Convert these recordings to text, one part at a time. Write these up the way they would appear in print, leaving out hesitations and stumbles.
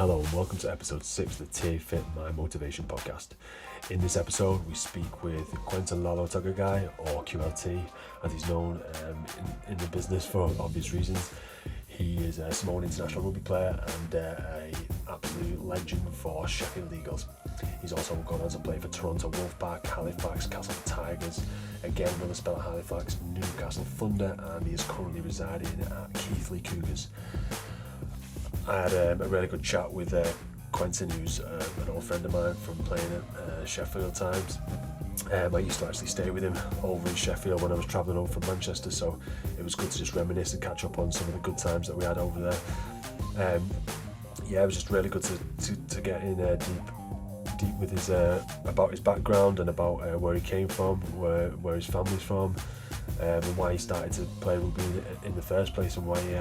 Hello and welcome to episode 6 of the Tea Fit My Motivation podcast. In this episode, we speak with Quentin Lalo Guy, or QLT, as he's known in the business for obvious reasons. He is a Samoan international rugby player and an absolute legend for Sheffield Eagles. He's also gone on to play for Toronto Fullback, Halifax, Castleford Tigers, again another spell at Halifax, Newcastle Thunder, and he is currently residing at Keighley Cougars. I had a really good chat with Quentin, who's an old friend of mine from playing at Sheffield times. I used to actually stay with him over in Sheffield when I was travelling home from Manchester, so it was good to just reminisce and catch up on some of the good times that we had over there. It was just really good to get in deep with his about his background and about where he came from, where his family's from, and why he started to play rugby in the first place, and why he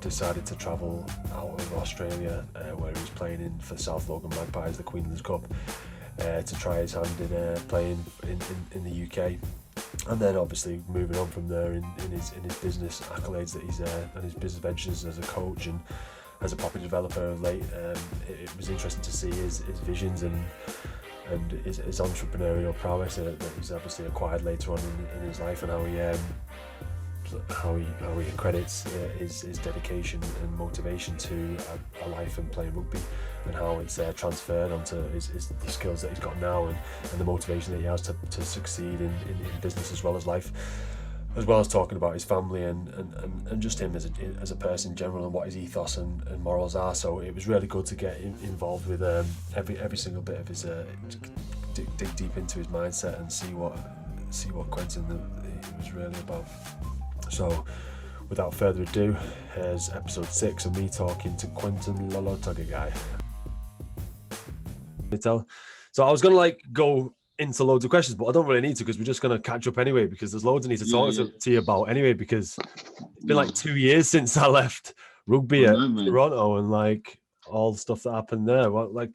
decided to travel out of Australia, where he was playing for South Logan Magpies, the Queensland's Cup, to try his hand in playing in the UK, and then obviously moving on from there in his business accolades that he's and his business ventures as a coach and as a property developer of late. It was interesting to see his visions and his entrepreneurial prowess that he's obviously acquired later on in his life, and how he credits his dedication and motivation to a life and playing rugby, and how it's transferred onto the skills that he's got now and the motivation that he has to succeed in business as well as life, as well as talking about his family and just him as a person in general and what his ethos and morals are. So it was really good to get involved with every single bit of his dig deep into his mindset and see what Quentin was really about. So, without further ado, here's episode 6 of me talking to Quentin Lalo Guy. So I was going to go into loads of questions, but I don't really need to, because we're just going to catch up anyway, because there's loads I need to talk to you about anyway, because it's been 2 years since I left rugby at Toronto and all the stuff that happened there.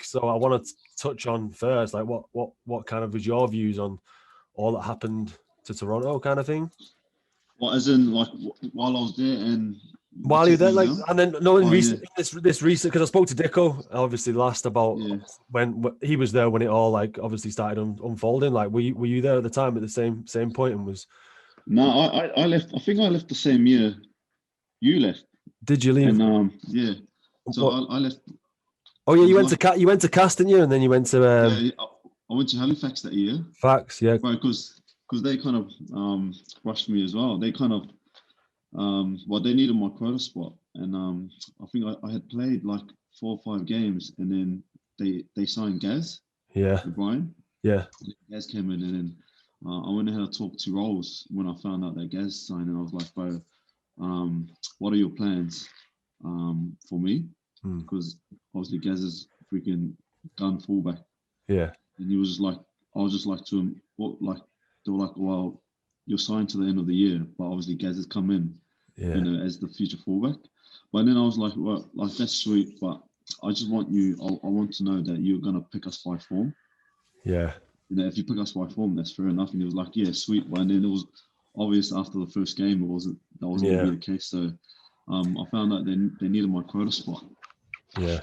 So I want to touch on first, what kind of was your views on all that happened to Toronto kind of thing? What, as in, while I was there and... While you were there, and then, this recent, because I spoke to Dicko, obviously, last about when he was there when it all, obviously started unfolding. Were you there at the time at the same point and was... No, I left, I think I left the same year you left. Did you leave? And, yeah. So I left... Oh, yeah, you went to Cast, didn't you? And then you went to... I went to Halifax that year. Facts, yeah. Right, because they kind of rushed me as well. They kind of, they needed my quota spot. And I think I had played 4 or 5 games, and then they signed Gaz. Yeah. Brian. Yeah. Gaz came in, and then I went ahead and talked to Rolls when I found out that Gaz signed, and I was like, bro, what are your plans for me? Because obviously Gaz is freaking gun fullback. Yeah. And he was just like, I was just like to him, they were like, well, you're signed to the end of the year, but obviously Gaz has come in, as the future fullback. But then I was like, well, that's sweet, but I just want you, I want to know that you're gonna pick us by form. Yeah. If you pick us by form, that's fair enough. And he was like, yeah, sweet. And then it was obvious after the first game, that wasn't gonna be the case. So I found out they needed my quota spot. Yeah.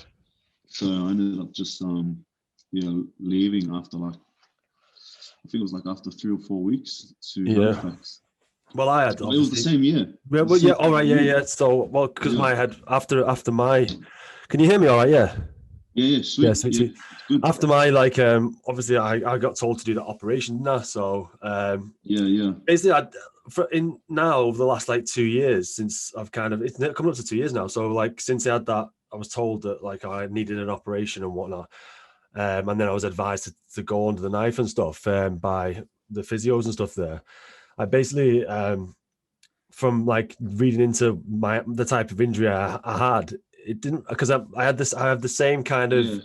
So I ended up just leaving after I think it was after 3 or 4 weeks to Halifax. Well, I had. It was the same year. Well, yeah. All right. Yeah. So, because I had after my. Can you hear me? All right. Yeah. Yeah. Sweet. Yeah. Sweet. Good. After my obviously I got told to do that operation now. So basically, now over the last 2 years since I've it's coming up to 2 years now. So since I had that, I was told that I needed an operation and whatnot. And then I was advised to go under the knife and stuff by the physios and stuff there. I basically, from reading into the type of injury I had, it didn't, because I have the same kind of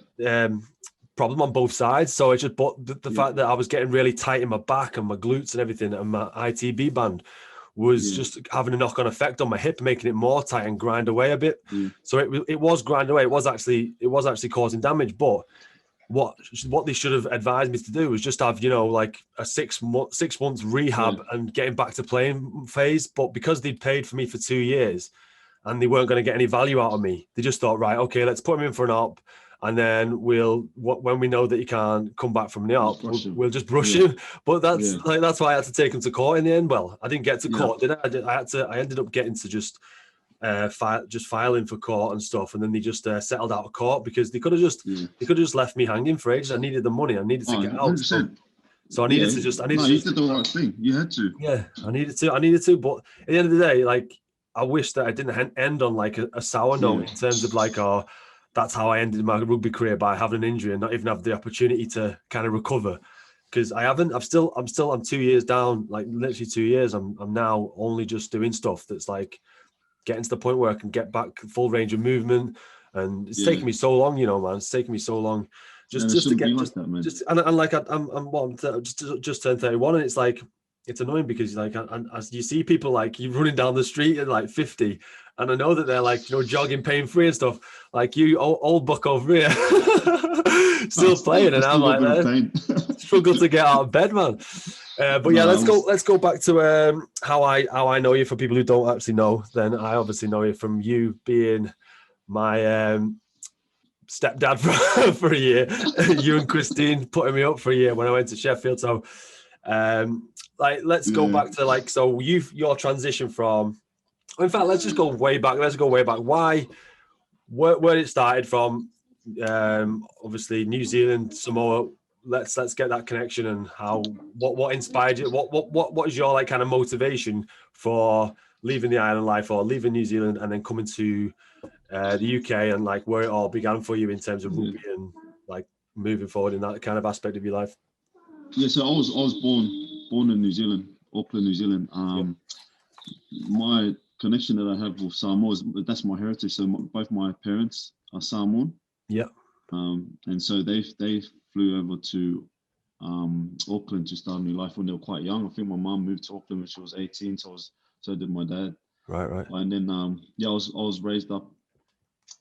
problem on both sides. So it's just, but the fact that I was getting really tight in my back and my glutes and everything, and my ITB band was just having a knock-on effect on my hip, making it more tight and grind away a bit. So it was grind away. It was actually causing damage, but what they should have advised me to do was just have, a 6 months rehab and getting back to playing phase. But because they'd paid for me for 2 years, and they weren't going to get any value out of me. They just thought, right, okay, let's put him in for an op, and then when we know that he can't come back from the op, we'll just brush him. But that's why I had to take him to court in the end. Well, I didn't get to court, did I? I ended up getting to just filing for court and stuff, and then they just settled out of court because they could have just left me hanging for ages. I needed the money. I needed to get out. So I needed to just. You did the right thing. You had to. Yeah, I needed to. But at the end of the day, like, I wish that I didn't end on like a sour note in terms of like, that's how I ended my rugby career, by having an injury and not even have the opportunity to kind of recover. Because I'm 2 years down, like literally 2 years. I'm now only just doing stuff that's like getting to the point where I can get back full range of movement. And it's taken me so long, man. It's taken me so long just to get I'm just turned 31, and it's like, it's annoying because like, as you see people like you running down the street at like 50, and I know that they're like, jogging pain free and stuff, like you old buck over here still playing, and I'm like, struggle to get out of bed, man. But yeah, let's go back to how I know you. For people who don't actually know, then I obviously know you from you being my stepdad for a year. You and Christine putting me up for a year when I went to Sheffield. So let's go back to like, so your transition from, in fact, let's just go way back. Where it started from, obviously New Zealand, Samoa. Let's get that connection, and what inspired you? What is your like kind of motivation for leaving the island life or leaving New Zealand and then coming to the UK, and like where it all began for you in terms of rugby and like moving forward in that kind of aspect of your life? Yeah, so I was born in New Zealand, Auckland, New Zealand. My connection that I have with Samoa that's my heritage. So both my parents are Samoan. Yeah. And so they flew over to Auckland to start a new life when they were quite young. I think my mum moved to Auckland when she was 18, so did my dad. Right. And then I was raised up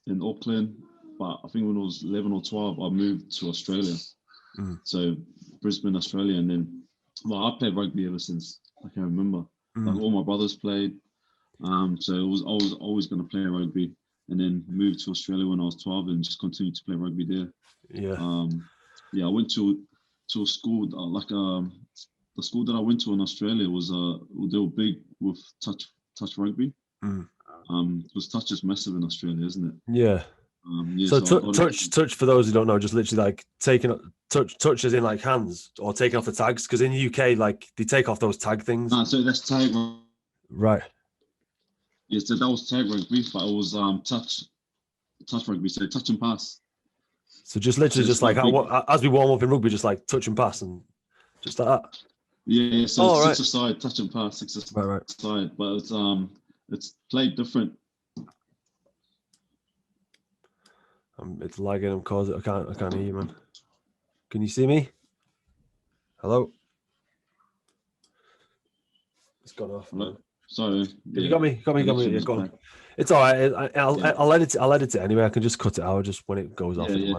in Auckland, but I think when I was 11 or 12, I moved to Australia. So Brisbane, Australia, and then I played rugby ever since I can remember. Like all my brothers played, so I was always going to play rugby, and then moved to Australia when I was 12 and just continued to play rugby there. I went to a school the school that I went to in Australia was they were big with touch rugby. Because touch is massive in Australia, isn't it? Yeah. So touch for those who don't know, just literally like taking touch as in like hands or taking off the tags, because in the UK like they take off those tag things. So that's tag. Right. Yeah, so that was tag rugby, but it was touch rugby, so touch and pass. So just literally just like as we warm up in rugby, just like touch and pass and just like that. Yeah. So six aside, touch and pass, six aside. Right. But it's played different. It's lagging. I'm causing. I can't hear you, man. Can you see me? Hello. It's gone off. Hello. Sorry. You got me. Yeah, go on. It's all right. I'll edit it anyway. I can just cut it out just when it goes off. Yeah.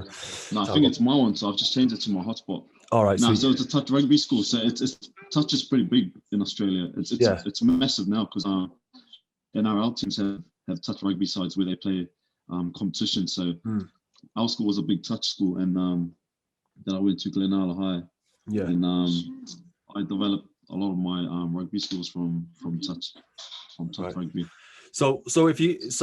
No, I think it's my one, so I've just changed it to my hotspot. All right. No, so it's a touch rugby school. So it's touch is pretty big in Australia. It's massive now because NRL teams have touch rugby sides where they play competition. So our school was a big touch school, and then I went to Glenalla High. Yeah. And I developed a lot of my rugby skills from touch rugby. So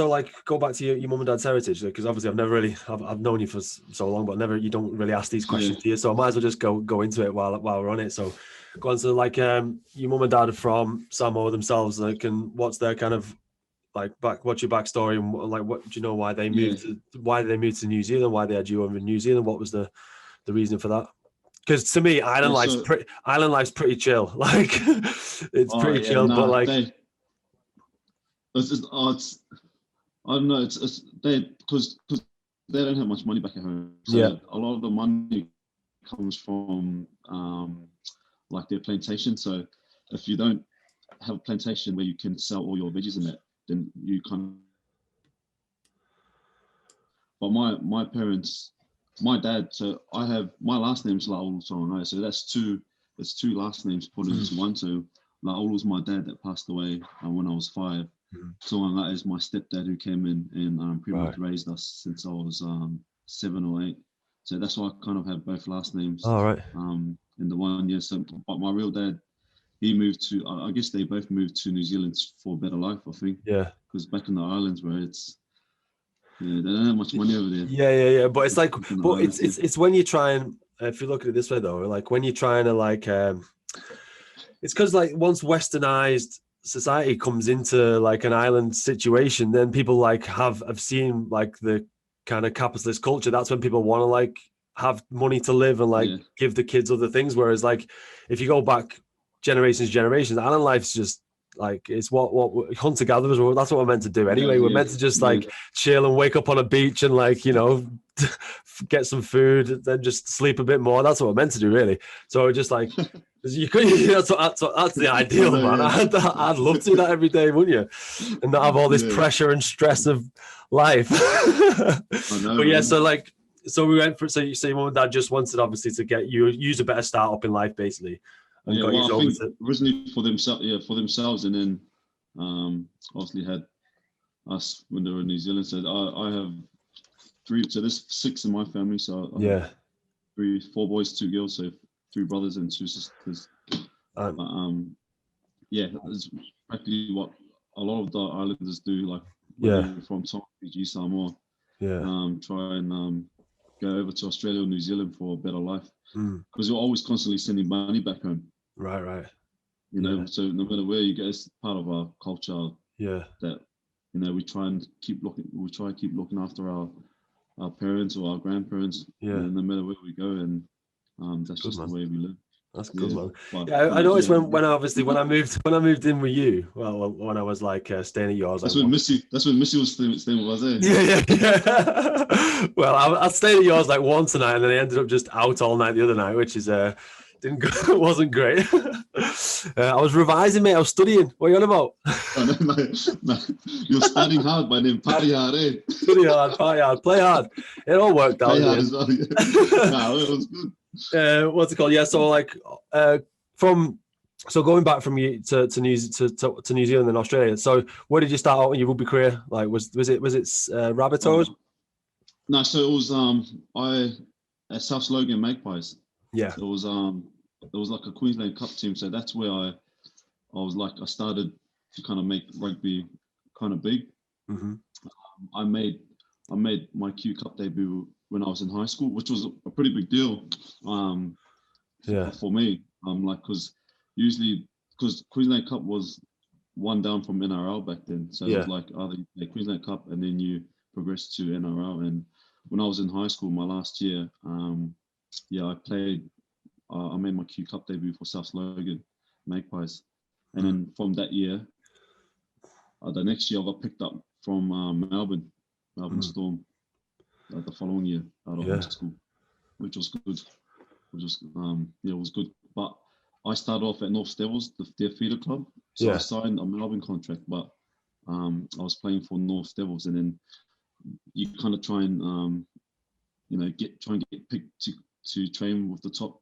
like go back to your mum and dad's heritage, because obviously I've known you for so long, but you don't really ask these questions to you. So I might as well just go into it while we're on it. So go on to like your mum and dad are from Samoa themselves, like, and what's their kind of like what's your backstory, and like what do you know why they moved to New Zealand, why they had you over in New Zealand, what was the reason for that? Because to me, island life's pretty chill. Like it's pretty chill, but like it's I don't know. It's they because they don't have much money back at home. So a lot of the money comes from like their plantation. So if you don't have a plantation where you can sell all your veggies in it, then you can't. But my parents, my dad, so I have my last name's Laulu Tongai, so that's two last names put into one. So Laulu was my dad that passed away when I was 5, someone that is my stepdad who came in and pretty much Right. raised us since I was 7 or 8. So that's why I kind of have both last names. All right. In the 1 year. So, but my real dad, he moved to, I guess they both moved to New Zealand for a better life, I think. Yeah. Because back in the islands where they don't have much money over there. Yeah. But it's like, but it's when you try and, if you look at it this way though, like when you're trying to like, it's because like once westernized society comes into like an island situation, then people like have seen like the kind of capitalist culture. That's when people want to like have money to live and like give the kids other things. Whereas like if you go back generations, island life's just like it's what hunter gatherers. That's what we're meant to do anyway. We're meant to just like chill and wake up on a beach and like get some food, then just sleep a bit more. That's what we're meant to do, really. So just like you could, that's the ideal, man. I'd love to do that every day, wouldn't you? And not have all this pressure and stress of life. But yeah, so we went for, so your mum and dad just wanted obviously to get you use a better start up in life, basically. And I think originally for themselves, and then obviously had us when they were in New Zealand. So I have 3, so there's 6 in my family. So I have 4 boys, 2 girls, so 3 brothers and 2 sisters. It's practically what a lot of the islanders do, like from Tonga, Fiji, Samoa. Try and go over to Australia or New Zealand for a better life, because you're always constantly sending money back home. Right. So no matter where you go, it's part of our culture. That we try and keep looking after our parents or our grandparents. No matter where we go, and that's good, just man. The way we live. That's good, man. I noticed when I moved in with you. Well, when I was like staying at yours. That's when Missy was staying with us. Yeah. Well, I stayed at yours like once a night, and then I ended up just out all night the other night, which is wasn't great. I was revising, mate. I was studying. What are you on about? No. You're studying hard, but then party hard, eh? Study hard, party hard, play hard. It all worked out. Play hard as well, No, it was good. What's it called? Yeah, so like going back from you to New Zealand and Australia. So where did you start out in your rugby career? Like was it Rabbitohs? No, so it was at South Logan Magpies. Yeah. It was like a Queensland Cup team, so that's where I started to kind of make rugby kind of big. I made my Q Cup debut when I was in high school, which was a pretty big deal for me. Because Queensland Cup was one down from NRL back then, so it was like the Queensland Cup, and then you progress to NRL. And when I was in high school, my last year, I played. I made my Q Cup debut for South Logan Magpies, and then from that year, the next year I got picked up from Melbourne Storm. The following year out of high school, which was good. It was good. But I started off at North Devils, their feeder club. So I signed a Melbourne contract, but I was playing for North Devils, and then you kind of try and get picked to train with the top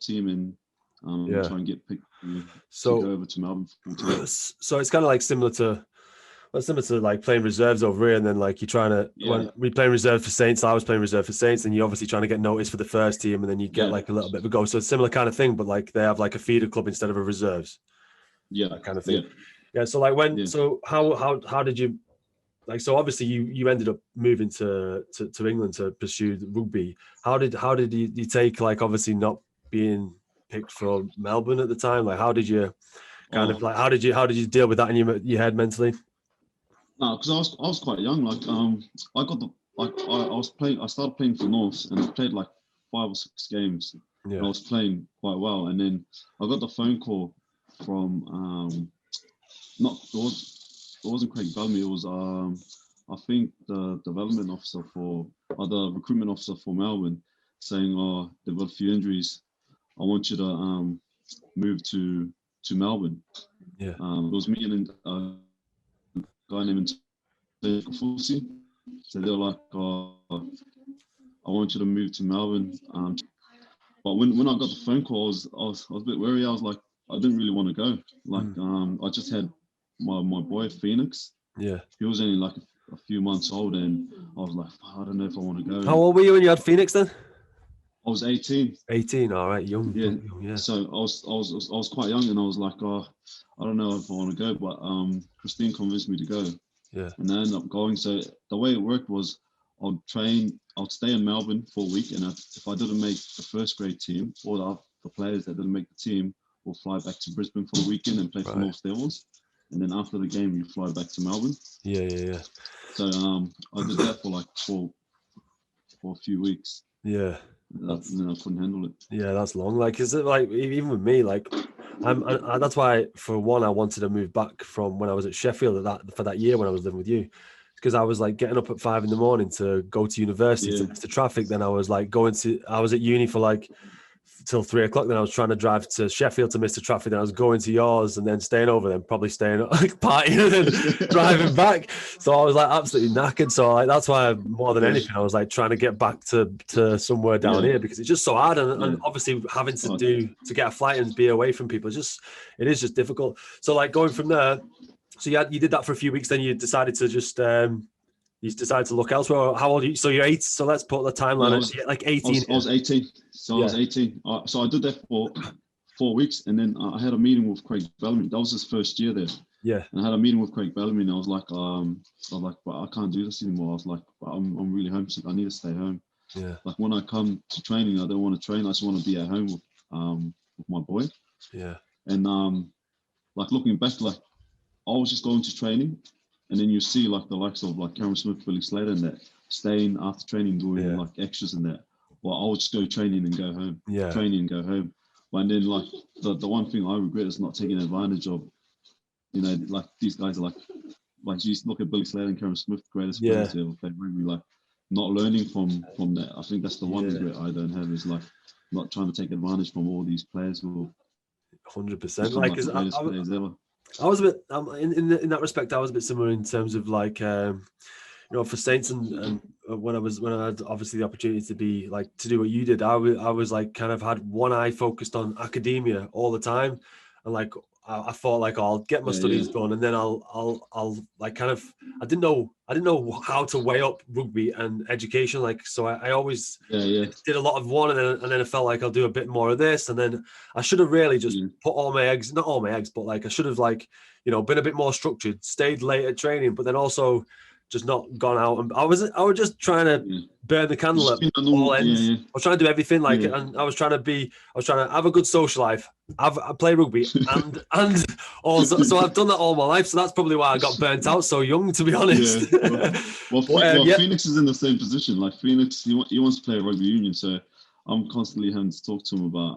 team, and try and get picked to go over to Melbourne. So it's kind of like similar to like playing reserves over here, and then like you're trying to when we playing reserve for Saints, I was playing reserve for Saints, and you're obviously trying to get noticed for the first team, and then you get like a little bit of a go. So it's similar kind of thing, but like they have like a feeder club instead of a reserves. That kind of thing. So like so how did you, like, so obviously you ended up moving to England to pursue rugby. How did you take, like, obviously not being picked for Melbourne at the time? Like how did you how did you deal with that in your head mentally? No, because I was quite young. Like I started playing for North, and I played like 5 or 6 games. And I was playing quite well, and then I got the phone call from it wasn't Craig Bellamy. It was I think the development officer the recruitment officer for Melbourne, saying, "Oh, they've got a few injuries. I want you to move to Melbourne." It was me and a guy named Fullback. So they were like, "Oh, I want you to move to Melbourne." But when I got the phone call, I was a bit wary. I was like, I didn't really want to go. Like I just had my boy Phoenix. Yeah. He was only like a few months old, and I was like, I don't know if I want to go. How old were you when you had Phoenix then? I was 18. 18. All right, young. Yeah. Young, yeah. So I was quite young, and I was like, oh, I don't know if I want to go, but Christine convinced me to go. Yeah. And I ended up going. So the way it worked was, I'd stay in Melbourne for a week, and if I didn't make the first grade team, or the players that didn't make the team, will fly back to Brisbane for the weekend and play for North Devils. And then after the game, you fly back to Melbourne. Yeah. So I did that for like for a few weeks. Yeah. And then I couldn't handle it. Yeah, that's long. Like, is it like, even with me, like, that's why, for one, I wanted to move back from when I was at Sheffield for that year when I was living with you, because I was like getting up at 5 a.m. to go to university to miss the traffic. Then I was like I was at uni for like till 3 o'clock. Then I was trying to drive to Sheffield to miss the traffic. Then I was going to yours and then staying over, then probably staying like partying and then driving back. So I was like absolutely knackered. So like that's why more than anything I was like trying to get back to somewhere down here, because it's just so hard, and obviously having to get a flight and be away from people, it is just difficult. So like going from there, so you did that for a few weeks, then you decided to just look elsewhere. How old are you? So you're 8. So let's put the timeline. Like 18. I was 18. So I was 18. So I did that for 4 weeks, and then I had a meeting with Craig Bellamy. That was his first year there. Yeah. And I had a meeting with Craig Bellamy, and I was like, but I can't do this anymore. I was like, I'm really homesick. I need to stay home. Yeah. Like when I come to training, I don't want to train. I just want to be at home with my boy. Yeah. And like looking back, like I was just going to training, and then you see like the likes of like Cameron Smith, Billy Slater, and that staying after training doing like extras and that. Well, I would just go training and go home. Yeah. Training and go home. But then like the one thing I regret is not taking advantage of, like these guys are like you look at Billy Slater and Cameron Smith, greatest players who ever played rugby, like not learning from that. I think that's the one regret I don't have, is like not trying to take advantage from all these players who 100%. Like the greatest players ever. I was a bit in that respect. I was a bit similar in terms of like for Saints and when I had obviously the opportunity to be like to do what you did. I was like kind of had one eye focused on academia all the time, and like I thought like I'll get my studies done, and then I'll like kind of I didn't know how to weigh up rugby and education. Like so I always did a lot of one, and then I felt like I'll do a bit more of this, and then I should have really just put not all my eggs, but like I should have like been a bit more structured, stayed late at training, but then also just not gone out. And I was just trying to burn the candle at all ends. I was trying to do everything and I was trying to have a good social life, I play rugby and also, so I've done that all my life. So that's probably why I got burnt out so young, to be honest. Well, Phoenix is in the same position. Like Phoenix, he wants to play rugby union. So I'm constantly having to talk to him about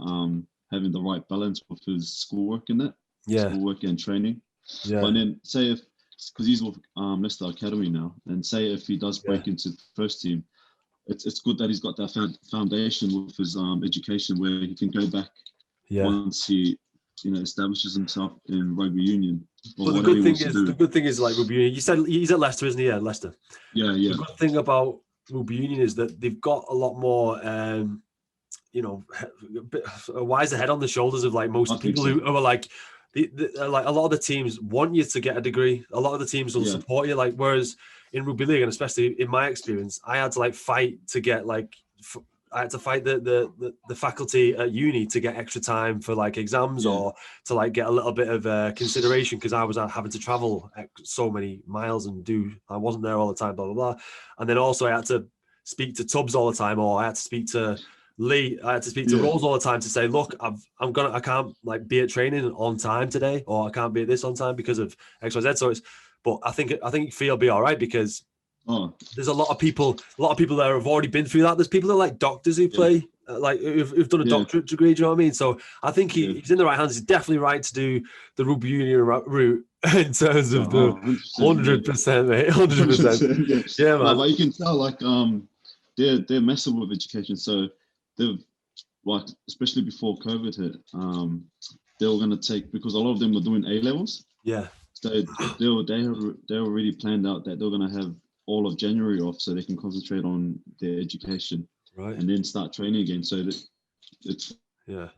having the right balance with his schoolwork and that. Schoolwork and training. Yeah. But then say because he's with Leicester Academy now, and say if he does break into the first team, it's good that he's got that foundation with his education, where he can go back once he establishes himself in rugby union. But the good thing is like rugby union. You said he's at Leicester, isn't he? Yeah, Leicester. Yeah. The good thing about rugby union is that they've got a lot more a wiser head on the shoulders of like most people who are like. Like a lot of the teams want you to get a degree. A lot of the teams will support you. Like whereas in rugby league, and especially in my experience, I had to like fight to get I had to fight the faculty at uni to get extra time for like exams or to like get a little bit of consideration, because I was having to travel so many miles and I wasn't there all the time, blah blah blah. And then also I had to speak to Tubbs all the time, or I had to speak to Lee. I had to speak to Rolls all the time to say, look, I can't like be at training on time today, or I can't be at this on time because of XYZ. So but I think Phil be all right, because there's a lot of people there have already been through that. There's people that are like doctors who play like who've done a doctorate degree. Do you know what I mean? So I think he's in the right hands. He's definitely right to do the rugby union route in terms of the 100%, mate, 100%. Yeah, man. Like you can tell, like they're messing with education. So they've, like, especially before COVID hit, they were going to take, because a lot of them are doing A levels. Yeah. So they already planned out that they're going to have all of January off so they can concentrate on their education, right, and then start training again. So that it's a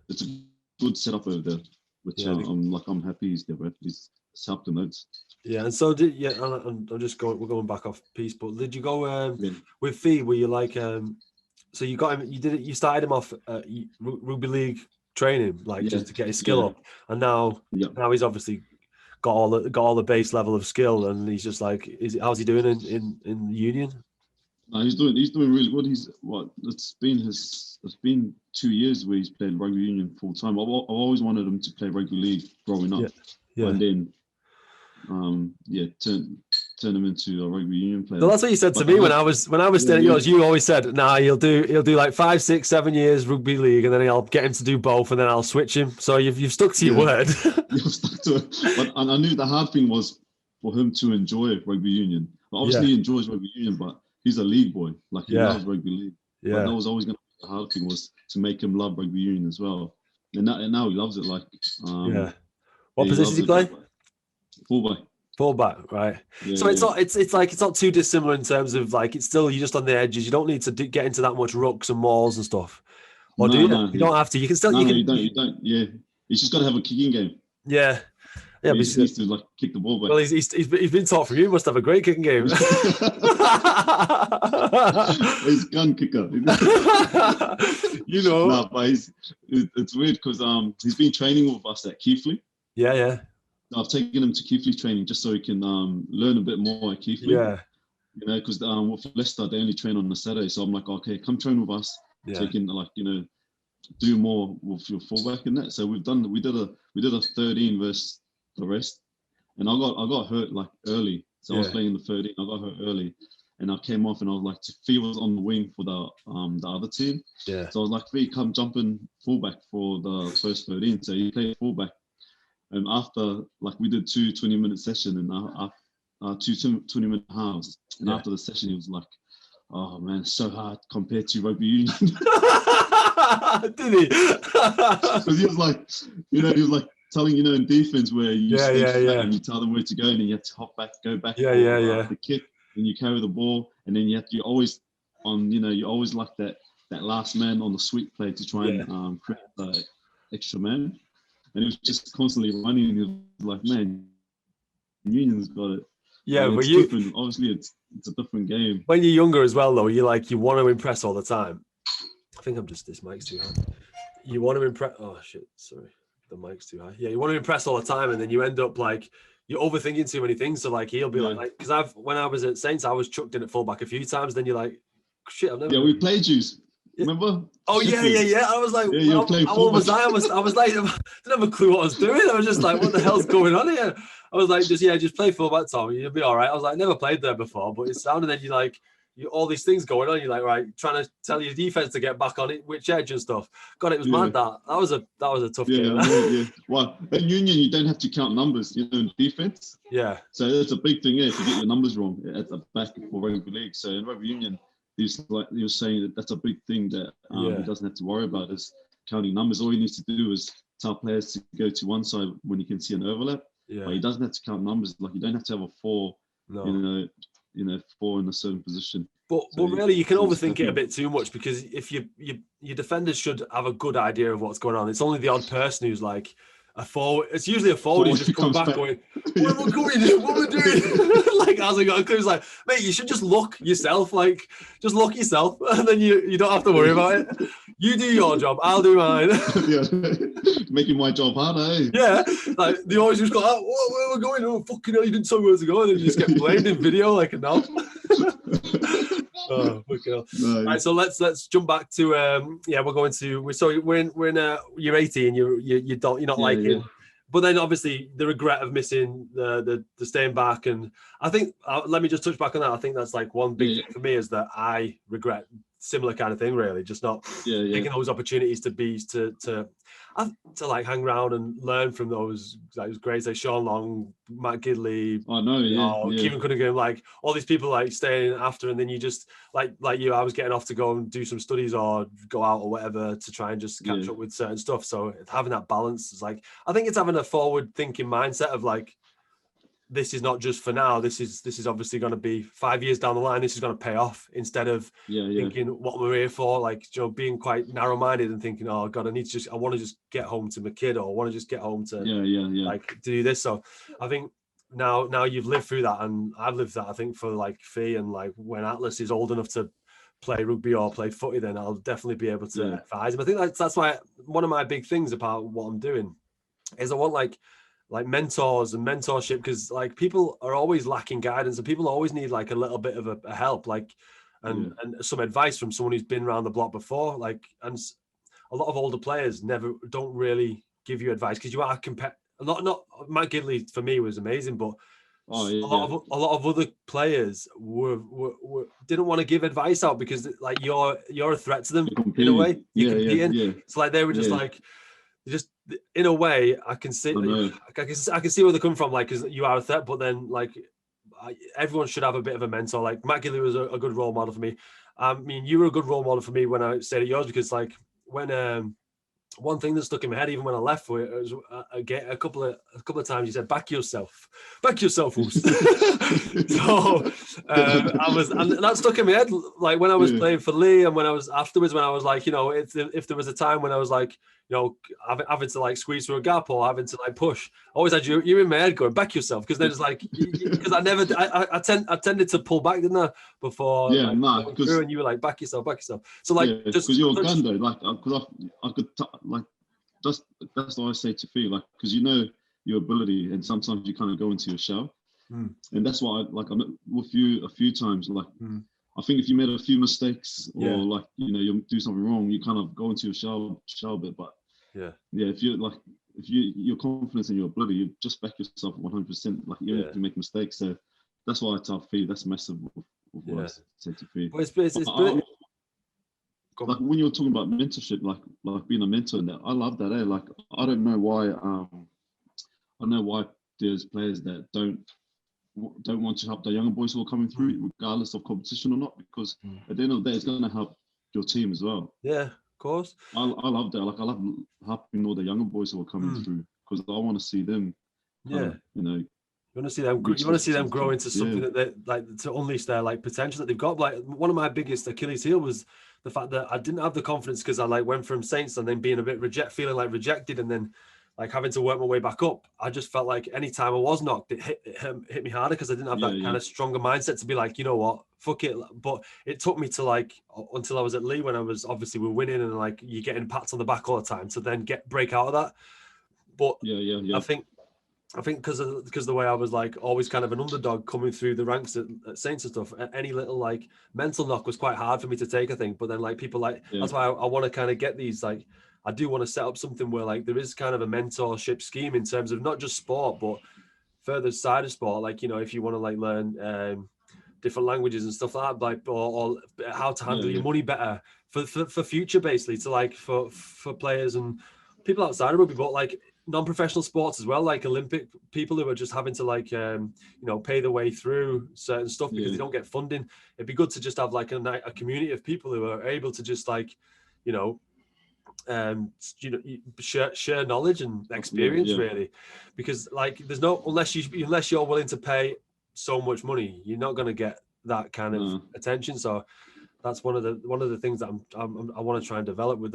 good setup over there, which I'm happy he's there. He's helped them loads. Yeah, and so did I'm just going. We're going back off piece, but did you go with Fee? Were you like so you got him? You started him off rugby league training, like just to get his skill up, and now he's obviously got all the base level of skill, and he's just like, how's he doing in union? No, he's doing really good. It's been 2 years where he's played rugby union full time. I've always wanted him to play rugby league growing up, and then turn him into a rugby union player. Well, that's what you said to me when I was staying at yours. You always said, "Nah, he'll do like 5, 6, 7 years rugby league, and then I'll get him to do both, and then I'll switch him." So you've stuck to your word. You've stuck to it. But I knew the hard thing was for him to enjoy rugby union. Obviously, he enjoys rugby union, but he's a league boy. Like he loves rugby league. Yeah, but that was always going to be the hard thing, was to make him love rugby union as well. And now he loves it. Like what position does he play? Fullback, right? Yeah, so it's not too dissimilar in terms of like, it's still, you're just on the edges. You don't need to get into that much rucks and mauls and stuff. Or do you? You don't have to. You can still. You don't. Yeah, he's just got to have a kicking game. Yeah. Yeah, he needs to like kick the ball back. Well, he's been taught from you. He must have a great kicking game. He's gun kicker. No, but it's weird because he's been training with us at Keighley. Yeah. I've taken him to Keighley training just so he can learn a bit more at Keighley. Yeah. Because with Leicester they only train on a Saturday, so I'm like, okay, come train with us. So you can do more with your fullback and that. So we did a 13 versus the rest, and I got hurt like early. So I was playing the 13. I got hurt early, and I came off, and I was like, Fee was on the wing for the other team. Yeah. So I was like, Fee, come jump in fullback for the first 13. So he played fullback. And after, like, we did 2 20-minute session and 2 20-minute halves. And after the session, he was like, "Oh man, it's so hard compared to rugby union." Did he? Because he was like telling, in defense where you stay flat and you tell them where to go, and then you have to hop back, go back, the kick, and you carry the ball, and then you always like that last man on the sweep play to try and create the extra man. And he was just constantly running, and he was like, "Man, Union's got it." Yeah, but different. Obviously, it's a different game. When you're younger as well, though, you want to impress all the time. I think this mic's too high. You want to impress. Oh shit! Sorry, the mic's too high. Yeah, you want to impress all the time, and then you end up like you're overthinking too many things. So like he'll be like, because when I was at Saints, I was chucked in at fullback a few times. Then you're like, shit, I've never. Yeah, we played you. Remember? Oh yeah. I was like, what was I? I was like, I didn't have a clue what I was doing. I was just like, what the hell's going on here? I was like, just play fullback, Tom. You'll be all right. I was like, never played there before, but it sounded. Then all these things going on. You're like, right, trying to tell your defense to get back on it, which edge and stuff. God, it was mad. That was a tough game. Yeah. Well, at Union, you don't have to count numbers, in defense. Yeah. So that's a big thing. If you get your numbers wrong at the back for rugby league, so in rugby union. He was saying that's a big thing that he doesn't have to worry about, is counting numbers. All he needs to do is tell players to go to one side when he can see an overlap. Yeah. But he doesn't have to count numbers. Like, you don't have to have a 4, 4 in a certain position. But really, you can overthink it a bit too much, because if your defenders should have a good idea of what's going on. It's only the odd person who's like a forward. It's usually a forward who just comes back going, "What are we doing? What are we doing?" Like, hasn't got a clue. It's like, mate, you should just look yourself. Like, just look yourself, and then you don't have to worry about it. You do your job, I'll do mine. Making my job harder, eh? Yeah, like they always just go, "Oh, where are we going? Oh, fucking hell, you didn't tell me where to go," and then you just get blamed in video like a knob. Oh, fucking hell. Nice. All right, so let's jump back to we're in you're 18, you're not liking. But then obviously the regret of missing the staying back, and I think let me just touch back on that. I think that's like one big thing for me, is that I regret similar kind of thing, really, just not taking those opportunities to like hang around and learn from those greats like Sean Long, Matt Gidley, Kevin Cunningham, like all these people like staying after, and then you just like I was getting off to go and do some studies or go out or whatever to try and just catch up with certain stuff. So having that balance is like, I think it's having a forward thinking mindset of like, this is not just for now. This is obviously going to be 5 years down the line. This is going to pay off, instead of thinking what we're here for, like, you know, being quite narrow-minded and thinking, oh God, I want to just get home to my kid, or I want to just get home to like to do this. So I think now you've lived through that, and I've lived that. I think for like Fee, and like when Atlas is old enough to play rugby or play footy, then I'll definitely be able to advise him. I think that's why one of my big things about what I'm doing is I want like mentors and mentorship, because like people are always lacking guidance, and people always need like a little bit of a help, like and some advice from someone who's been around the block before. Like, and a lot of older players don't really give you advice, because you are not Matt Gidley for me was amazing, but a lot of other players didn't want to give advice out, because like you're a threat to them in a way. You're competing. So like they were just like, just in a way, I can see where they come from, like, because you are a threat, but then like everyone should have a bit of a mentor. Like Matt Gidley was a good role model for me. I mean, you were a good role model for me when I stayed at yours, because like when one thing that stuck in my head, even when I left for it, was a couple of times you said, back yourself, Uce." So and that stuck in my head, like when I was playing for Lee, and when I was afterwards, when I was like, you know, if there was a time when I was like, you know, having to like squeeze through a gap or having to like push, I always had you in my head going, back yourself, because then it's like, because I tended to pull back, didn't I, before through, and you were like, back yourself. So like, just because you're a gun though, like, because I could like, that's what I say to Fee, like, because you know your ability, and sometimes you kind of go into your shell, and that's why I met with you a few times, like. I think if you made a few mistakes, or like, you know, you do something wrong, you kind of go into your shell bit. But if your confidence in your ability, you just back yourself 100%. Like, even if you make mistakes, so that's why I tell Fee, that's massive with what I say to Fee. But it's like when you're talking about mentorship, like being a mentor, and that, I love that. Like, I don't know why. I know why there's players that don't want to help the younger boys who are coming through, regardless of competition or not, because at the end of the day, it's going to help your team as well. Yeah, of course. I love that. Like, I love helping all the younger boys who are coming through, because I want to see them. You know, you want to see them. You want to see them grow into something that they like, to unleash their like potential that they've got. Like, one of my biggest Achilles heel was the fact that I didn't have the confidence, because I like went from Saints and then being a bit feeling like rejected, and then like having to work my way back up. I just felt like any time I was knocked, it hit me harder, because I didn't have that kind of stronger mindset to be like, you know what, fuck it. But it took me to like until I was at Lee, when I was obviously we're winning, and like you're getting pats on the back all the time, to then break out of that. But I think because of the way I was like always kind of an underdog coming through the ranks at Saints and stuff, any little like mental knock was quite hard for me to take, I think. But then like people like, that's why I want to kind of get these, like, I do want to set up something where like there is kind of a mentorship scheme in terms of not just sport, but further side of sport. Like, you know, if you want to like learn different languages and stuff like that, like, or how to handle your money better for future, basically, to like for players and people outside of rugby, but like non-professional sports as well, like Olympic people who are just having to like you know, pay their way through certain stuff because they don't get funding. It'd be good to just have like a community of people who are able to just like, you know, share knowledge and experience, really, because like there's no, unless you're willing to pay so much money, you're not going to get that kind of attention. So that's one of the things that I want to try and develop with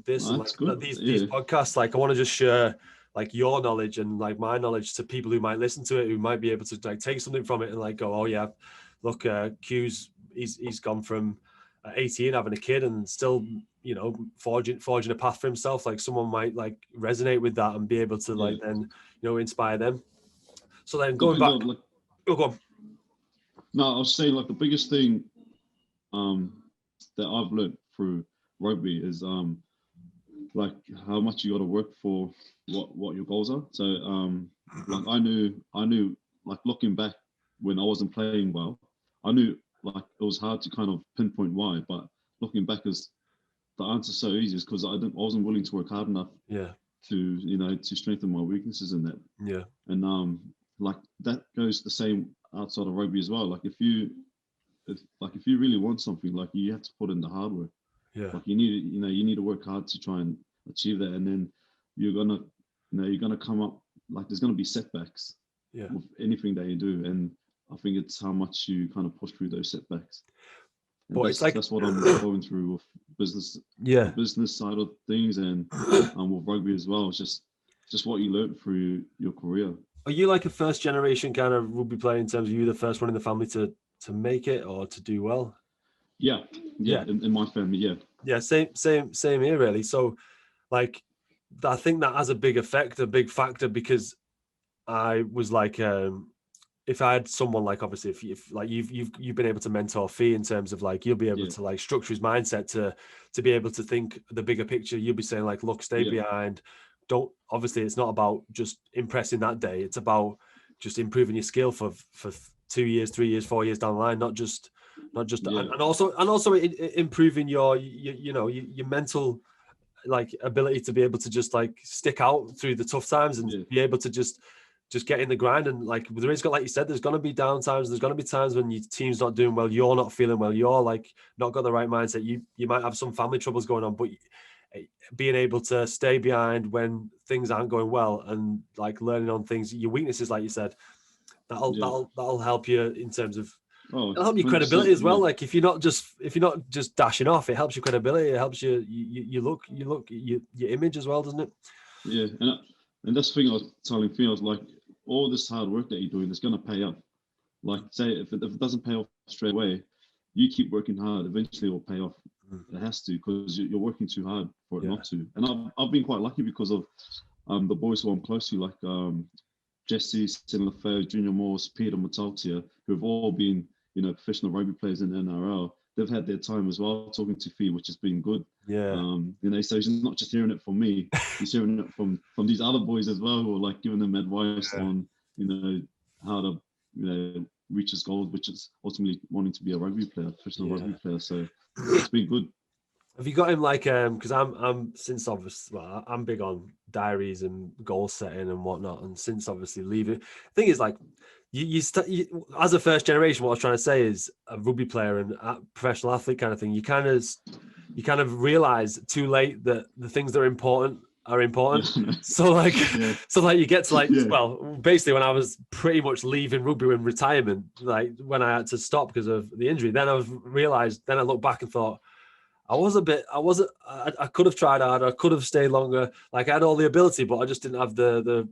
this, and like these podcasts. Like, I want to just share like your knowledge and like my knowledge to people who might listen to it, who might be able to like take something from it and like go, oh yeah, look, Q's he's gone from 18 having a kid and still, you know, forging a path for himself. Like, someone might like resonate with that and be able to like then, you know, inspire them. So then going back, go on. No, I was saying, like, the biggest thing that I've learned through rugby is like how much you got to work for what your goals are. So like I knew like, looking back when I wasn't playing well, I knew like it was hard to kind of pinpoint why, but looking back, is the answer so easy, is because I wasn't willing to work hard enough to, you know, to strengthen my weaknesses in that. And like that goes the same outside of rugby as well. Like, if you really want something, like, you have to put in the hard work. Like, you need to work hard to try and achieve that, and then you're gonna come up, like, there's gonna be setbacks, with anything that you do. And I think it's how much you kind of push through those setbacks. And But it's like that's what I'm going through with business, the business side of things, and with rugby as well. It's just what you learn through your career. Are you like a first generation kind of rugby player in terms of you the first one in the family to make it or to do well? Yeah. In my family, yeah, same here really. So like I think that has a big factor, because I was like, if I had someone like, obviously if like you've been able to mentor Fee in terms of like, you'll be able to like structure his mindset to be able to think the bigger picture. You'll be saying like, look, stay behind. Don't, obviously it's not about just impressing that day. It's about just improving your skill for 2 years, 3 years, 4 years down the line, not just and also improving your mental like ability to be able to just like stick out through the tough times and be able to just get in the grind. And like there is, like you said, there's going to be down times. There's going to be times when your team's not doing well, you're not feeling well, you're like not got the right mindset. You might have some family troubles going on, but being able to stay behind when things aren't going well and like learning on things, your weaknesses, like you said, that'll help you in terms of it'll help your credibility as well. Like if you're not just dashing off, it helps your credibility. It helps your image as well, doesn't it? Yeah, and that's the thing I was telling Fee. I was like, all this hard work that you're doing is going to pay off. Like, say if it doesn't pay off straight away, you keep working hard. Eventually, it will pay off. It has to, because you're working too hard for it not to. And I've been quite lucky because of the boys who I'm close to, like Jesse Sene-Lefao, Junior Morse, Peter Mataltia, who have all been professional rugby players in the NRL. They've had their time as well talking to Fee, which has been good. Yeah. So he's not just hearing it from me, he's hearing it from these other boys as well, who are like giving them advice on, how to, reach his goals, which is ultimately wanting to be a rugby player, professional rugby player. So it's been good. Have you got him like, because I'm since obviously, well, I'm big on diaries and goal setting and whatnot, and since obviously leaving, the thing is like, you as a first generation, what I was trying to say is a rugby player and a professional athlete kind of thing, you kind of realize too late that the things that are important. So like you get to like, well, basically when I was pretty much leaving rugby in retirement, like when I had to stop because of the injury, then I looked back and thought, I could have tried harder, I could have stayed longer. Like I had all the ability, but I just didn't have the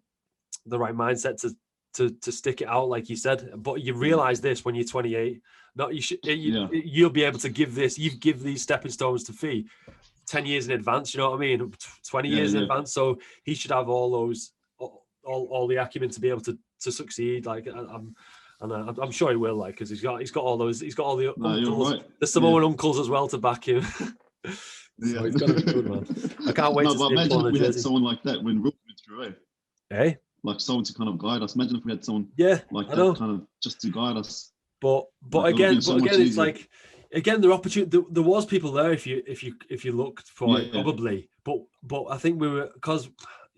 right mindset to stick it out, like you said. But you realize this when you're 28. You'll be able to give these stepping stones to Fee 10 years in advance, you know what I mean? 20 years in advance. So he should have all those, all the acumen to be able to succeed. Like I'm sure he will, like, because he's got all those, he's got all the uncles, the Samoan uncles as well to back him. So he's got to be good, man. I can't wait to see him. Imagine if we had someone like that when rugby went through, eh? Like someone to kind of guide us. Imagine if we had someone like that kind of just to guide us. But again, it's like, again, there was people there if you looked for it, probably. But I think we were, because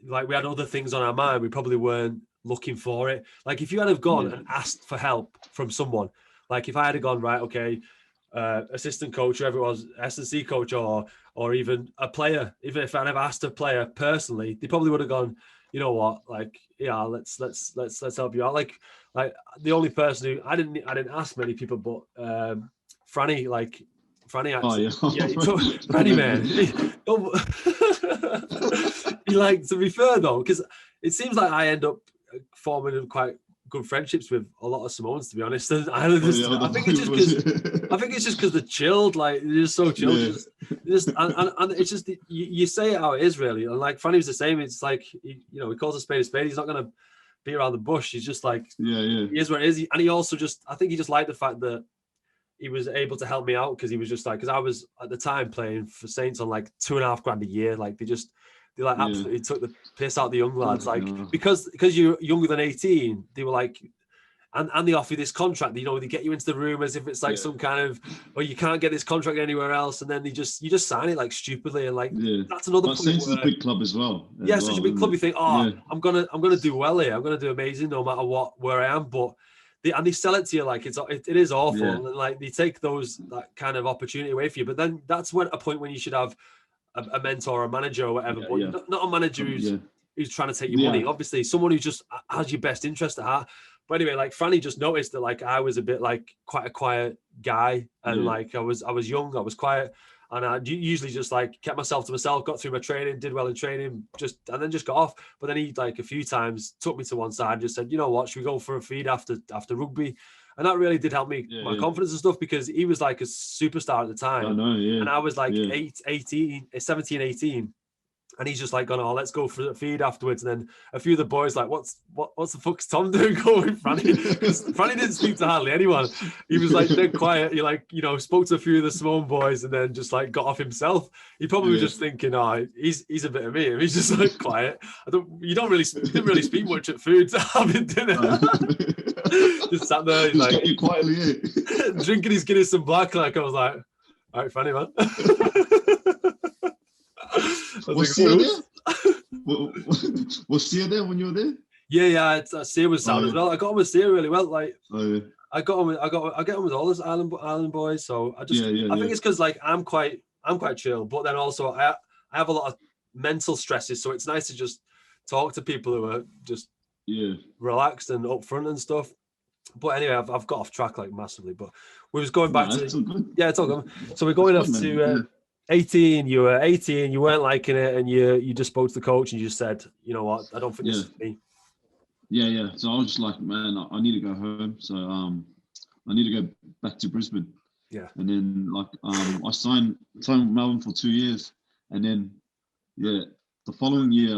like we had other things on our mind, we probably weren't looking for it. Like if you had have gone and asked for help from someone, like if I had gone, right, okay, assistant coach, whoever it was, S&C coach, or even a player, even if I'd have asked a player personally, they probably would have gone, you know what, like, yeah, let's help you out. Like the only person who I didn't ask many people, but Franny actually, Franny, man. He like, to be fair though, because it seems like I end up forming quite good friendships with a lot of Samoans, to be honest. And I think it's just because they're chilled, like they're just so chilled. And it's just you say it how it is, really. And like Franny was the same. It's like he calls a spade a spade. He's not gonna be around the bush. He's just like he is what it is. And he also I think he just liked the fact that he was able to help me out, because he was just like, because I was at the time playing for Saints on like $2,500 a year. Like they absolutely took the piss out of the young lads. Like because you're younger than 18, they were like, and they offer you this contract. They get you into the room as if it's like some kind of, or you can't get this contract anywhere else, and then you just sign it like stupidly, and like that's another. But Saints is a big club as well. Such a big club. You think, I'm gonna do well here. I'm gonna do amazing no matter where I am, but. They sell it to you like it is awful, and like they take that kind of opportunity away from you. But then that's a point when you should have a mentor or a manager or whatever, but not a manager who's who's trying to take your money. Obviously, someone who just has your best interest at heart. But anyway, like Franny just noticed that like I was a bit like quite a quiet guy, and like I was young, I was quiet, and I usually just like kept myself to myself, got through my training, did well in training, and then just got off. But then he like a few times took me to one side and just said, you know what, should we go for a feed after rugby? And that really did help me, my confidence and stuff, because he was like a superstar at the time. I know, and I was like 17, 18. And he's just like gone, oh, let's go for the feed afterwards. And then a few of the boys like, what's the fuck's Tom doing going with Franny? Because Franny didn't speak to hardly anyone. He was like dead quiet. He like, you know, spoke to a few of the Samoan boys and then just like got off himself. He probably was just thinking, oh, he's a bit of me. He's just like quiet. You didn't really speak much at food having dinner. Just sat there, he's like quietly drinking his Guinness and Black. Like I was like, all right, Franny, man. Was Sia there? Was Sia there when you were there? Yeah. Sia was sound as well. I got on with Sia really well. Like I get on with all this island boys. So I just I think it's because like I'm quite chill, but then also I have a lot of mental stresses. So it's nice to just talk to people who are just relaxed and upfront and stuff. But anyway, I've got off track like massively. But we was going back to it's all good. It's all good. So we're going off to 18. You were 18. You weren't liking it, and you just spoke to the coach and you just said, you know what, I don't think this is me. Yeah. So I was just like, man, I need to go home. So I need to go back to Brisbane. Yeah. And then like I signed with Melbourne for 2 years, and then the following year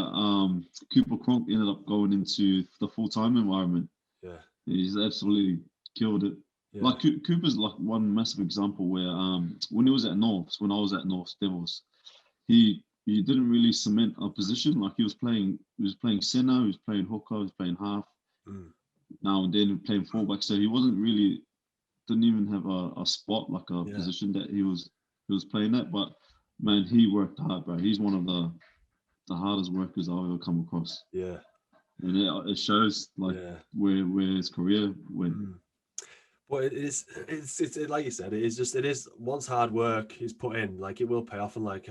Cooper Cronk ended up going into the full-time environment. Yeah. He's absolutely killed it. Yeah. Like Cooper's like one massive example where when I was at North Devils, he didn't really cement a position. Like he was playing centre, he was playing hooker, he was playing half. Now and then he was playing fullback. So he didn't even have a spot, like a position that he was playing at. But man, he worked hard, bro. He's one of the hardest workers I've ever come across. Yeah. And it shows like where his career went. But it's like you said, it is once hard work is put in, like it will pay off. And like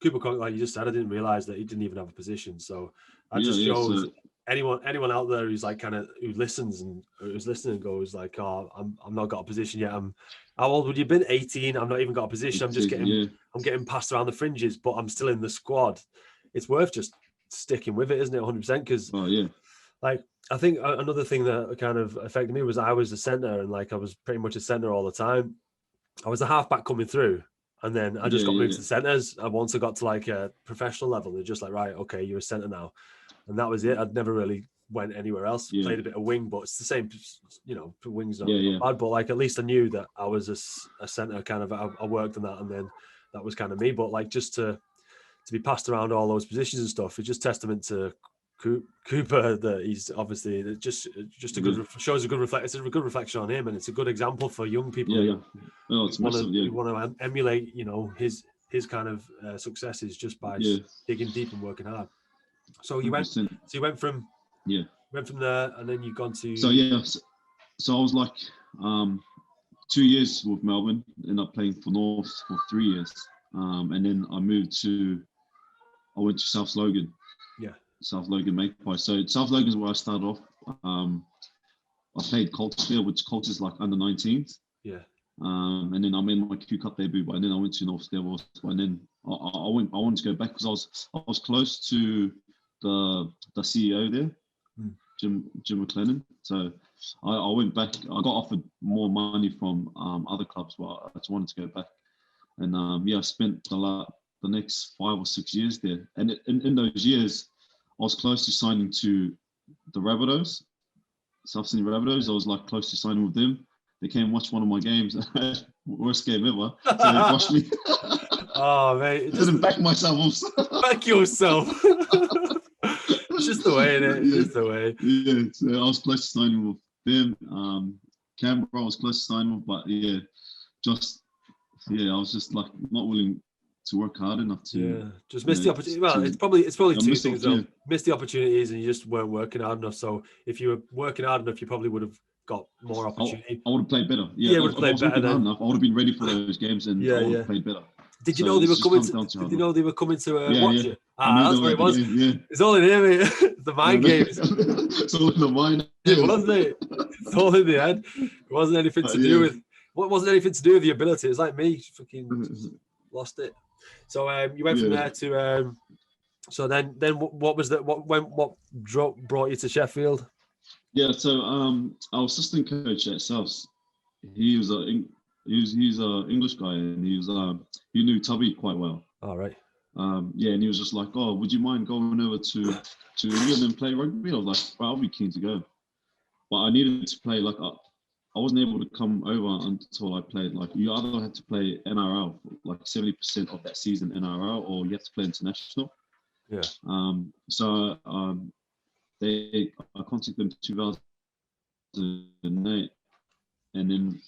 Cooper Cronk, like you just said, I didn't realize that he didn't even have a position. So that just shows anyone out there who's like who listens and who's listening and goes like, oh, I'm not got a position yet. How old would you have been? 18. I'm not even got a position. I'm just getting passed around the fringes, but I'm still in the squad. It's worth just sticking with it, isn't it? 100%. Because like I think another thing that kind of affected me was I was a centre, and like I was pretty much a centre all the time. I was a halfback coming through, and then I just got moved to the centres. And once I got to like a professional level, they're just like, right, okay, you're a centre now, and that was it. I'd never really went anywhere else. Played a bit of wing, but it's the same, you know. Wing's not bad, but like at least I knew that I was a centre. Kind of, I worked on that, and then that was kind of me. But like just to be passed around all those positions and stuff, it's just testament to Cooper that he's obviously just a good shows a good reflect. It's a good reflection on him, and it's a good example for young people who want to emulate, you know, his kind of successes just by digging deep and working hard. So you went from there, and then you've gone to so I was like 2 years with Melbourne, ended up playing for North for 3 years, and then I went to South Logan. South Logan Magpies. So South Logan is where I started off. I played Colts there, which Colts is like under 19s. Yeah. And then I made my Q Cup debut, but then I went to North Devils. And then I wanted to go back because I was close to the CEO there, Jim McLennan. So I went back. I got offered more money from other clubs, but I just wanted to go back. And I spent the next 5 or 6 years there. And in those years, I was close to signing to the Rabbitohs, South Sydney Rabbitohs. I was like close to signing with them. They came watch one of my games. Worst game ever. So they washed me. Oh, mate. Didn't back myself. Back yourself. It's just the way, innit? It's just the way. Yeah, so I was close to signing with them. Canberra, I was close to signing with, but I was just like not willing to work hard enough to just miss the opportunity. Well, it's probably two things though. Missed the opportunities and you just weren't working hard enough. So if you were working hard enough, you probably would have got more opportunity. I would have played better. Would have played better. I would have been ready for those games and I would have played better. Did you So know they it's were just coming? come down to Did you know they were coming to Yeah, watch yeah. it? I knew That's they what it were was. at the game, It's all in here, mate. The mind games. It's all in the mind. It was, mate. It's all in the head. It wasn't anything to do with. What wasn't anything to do with the ability. It's like me, fucking lost it. So you went from there to. So then what was that? What brought you to Sheffield? Yeah, so our assistant coach at Souths, he's a English guy, and he knew Tubby quite well. All right. Yeah, and he was just like, "Oh, would you mind going over to England and play rugby?" I was like, well, "I'll be keen to go," but I needed to play. Like, I wasn't able to come over until I played. Like, you either had to play NRL, like 70% of that season NRL, or you have to play international. Yeah. So I contacted them in 2008, and then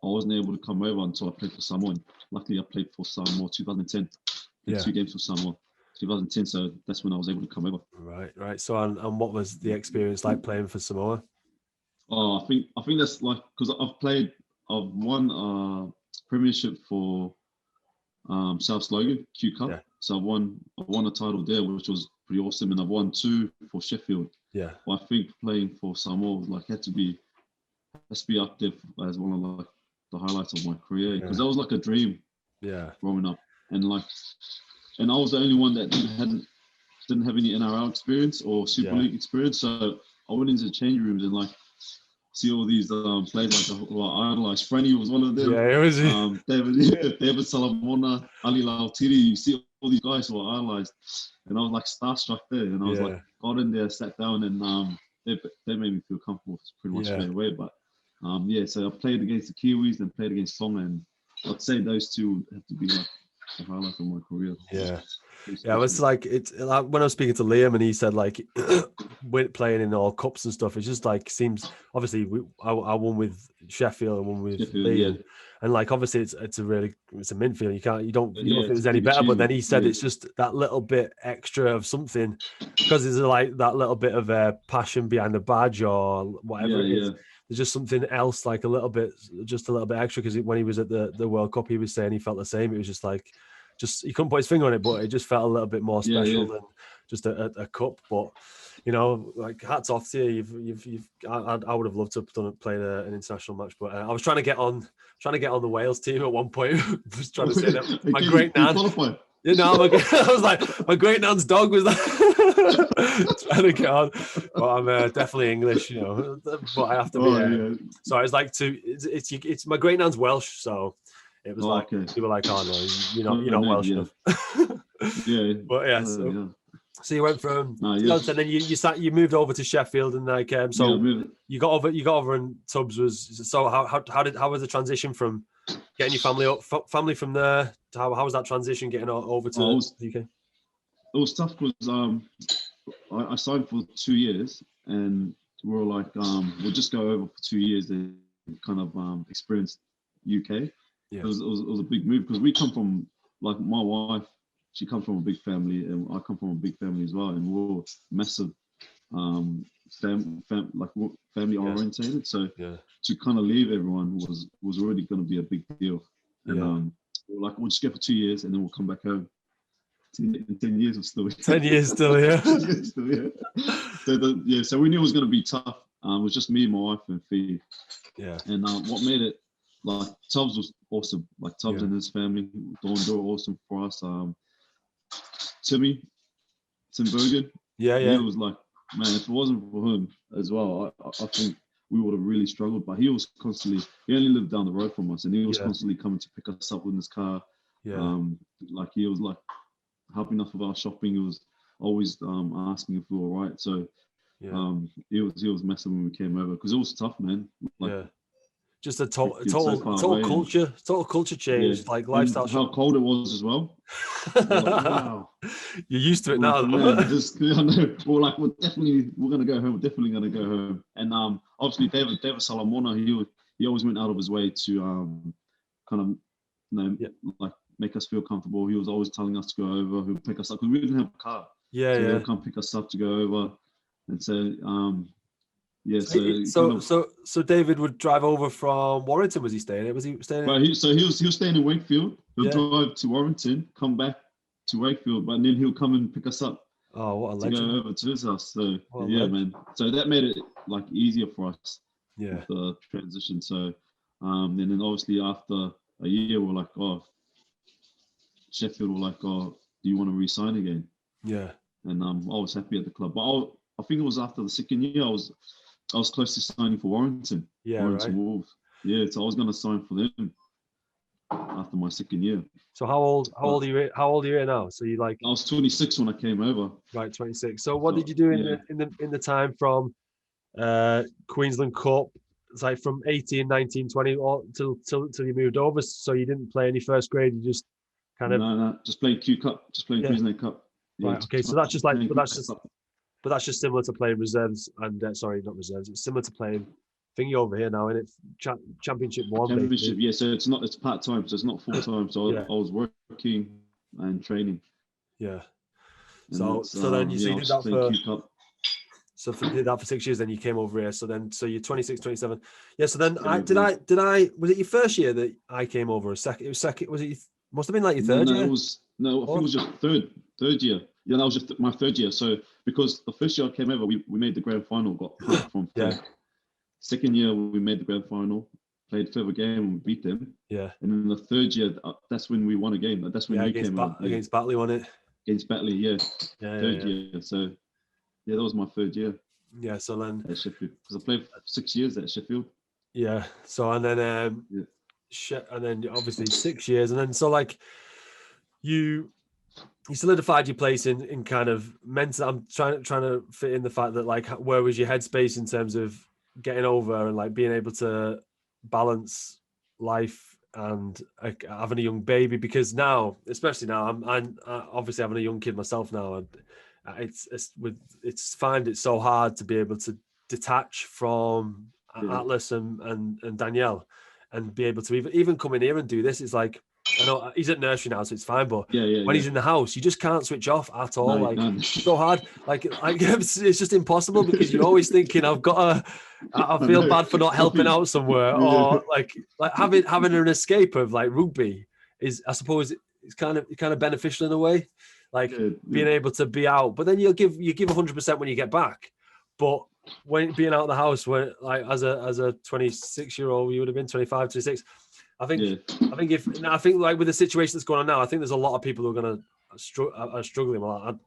I wasn't able to come over until I played for Samoa. Luckily, I played for Samoa 2010. Yeah. 2 games for Samoa 2010. So that's when I was able to come over. Right. So and what was the experience like playing for Samoa? Oh, I think that's like, because I've won premiership for South Slogan Q Cup. Yeah. So I won a title there, which was pretty awesome, and I've won 2 for Sheffield. Yeah. But I think playing for Samoa has to be up there as one of like the highlights of my career, because that was like a dream. Yeah. Growing up, and I was the only one that didn't have any NRL experience or Super League experience. So I went into the change rooms and like see all these players like who I idolized. Franny was one of them. Yeah, it was. David Salamona, Ali Lautiri. You see all these guys who I idolized, and I was like starstruck there. And I was like, got in there, sat down, and they made me feel comfortable pretty much straight away. But so I played against the Kiwis and played against Tonga, and I'd say those two have to be like the highlight of my career. Yeah. Yeah, it's like when I was speaking to Liam, and he said like playing in all cups and stuff, it just like seems obviously I won with Sheffield and won with Lee, and like obviously it's a minfield. You don't think it was any better, but then he said it's just that little bit extra of something, because there's like that little bit of passion behind the badge or whatever it is. Yeah. There's just something else, like a little bit extra, because when he was at the World Cup, he was saying he felt the same. It was just like. He couldn't put his finger on it, but it just felt a little bit more special than just a cup. But like hats off to you. I would have loved to have played an international match, but I was trying to get on the Wales team at one point. Just trying to say that my great nan. I was like, my great nan's dog was like trying to get on, but I'm definitely English, but I have to be. So I was like, it's my great nan's Welsh, so. It was people were like, oh no, you're not Welsh enough. But so you went from and then you moved over to Sheffield, and like you got over and Tubbs was. So how was the transition from getting your family from there? How was that transition getting over to the UK? It was tough because I signed for 2 years, and we were like, we'll just go over for 2 years and kind of experience UK. Yeah. It was a big move, because we come from, like, my wife, she comes from a big family, and I come from a big family as well, and we're all massive family orientated. So to kind of leave everyone was already going to be a big deal. And we're like, we'll just go for 2 years and then we'll come back home. In 10 years, we're still here. 10 years still here. 10 years still here. So we knew it was going to be tough. It was just me, my wife, and Fee. Yeah. And what made it, like, Tubbs was awesome. Like, Tubbs and his family, Dawn, they were awesome for us. Tim Bergen. Yeah. He was like, man, if it wasn't for him as well, I think we would have really struggled. But he only lived down the road from us, and he was constantly coming to pick us up in his car. Yeah. Like, he was like helping us with our shopping. He was always asking if we were all right. So he was messing when we came over, because it was tough, man. Like, just a total culture change, like lifestyle. And how cold it was as well. Like, wow. You're used to it now. We're gonna go home. We're definitely gonna go home. And obviously David Salamona, he always went out of his way to kind of like make us feel comfortable. He was always telling us to go over. He would pick us up, because we didn't have a car. He would come pick us up to go over, and so Yeah, So David would drive over from Warrington. Was he staying? Was he staying? But he was staying in Wakefield. He'll drive to Warrington, come back to Wakefield, but then he'll come and pick us up. Oh, what a to legend! Go over to his house. So yeah, man. So that made it like easier for us. Yeah. With the transition. So, and then obviously after a year, we're like, oh, Sheffield were like, oh, do you want to re-sign again? Yeah. And I was happy at the club, but I think it was after the second year I was close to signing for Warrington. Yeah, Warrington right. Wolves. Yeah, so I was going to sign for them after my second year. So how old are you? How old are you now? So you like? I was 26 when I came over. Right, 26. So what did you do in the time from Queensland Cup? It's like from 18, 19, 20 or till you moved over. So you didn't play any first grade. You just kind of just playing Q Cup, just playing Queensland Cup. Yeah, right. Okay. So that's just like, but that's just similar to playing reserves and sorry, not reserves. It's similar to playing thingy over here now, and it's Championship 1. Championship, yeah. So it's part time, so it's not full time. So I was working and training. Yeah. So then you did that for. So you did that for 6 years, then you came over here. So you're 26, 27. Yeah. So then did I was it your first year that I came over? Second? It was second. Was it? Must have been like your third year. I think it was your third year. Yeah, that was just my third year. So because the first year I came over, we made the grand final, got pushed from third. Second year we made the grand final, played further game and we beat them. Yeah. And then the third year, that's when we won a game. That's when you came over. Against Batley, won it. Against Batley, yeah. Third year. So yeah, that was my third year. Yeah. So then at Sheffield, because I played 6 years at Sheffield. Yeah. So and then and then obviously 6 years, and then so like you solidified your place in kind of mental. I'm trying to fit in the fact that like where was your headspace in terms of getting over and like being able to balance life and having a young baby, because now, especially now, I'm obviously having a young kid myself now, and it's so hard to be able to detach from Atlas and Danielle and be able to even come in here and do this. It's like, I know he's at nursery now, so it's fine. But when he's in the house, you just can't switch off at all. It's so hard. Like it's just impossible, because you're always thinking, I feel bad for not helping out somewhere, or like having an escape of like rugby is, I suppose, it's kind of beneficial in a way, like being able to be out. But then you give 100% when you get back. But when being out of the house, when like as a 26-year-old, you would have been 25, 26. I think like with the situation that's going on now, I think there's a lot of people who are going to are struggling. Well,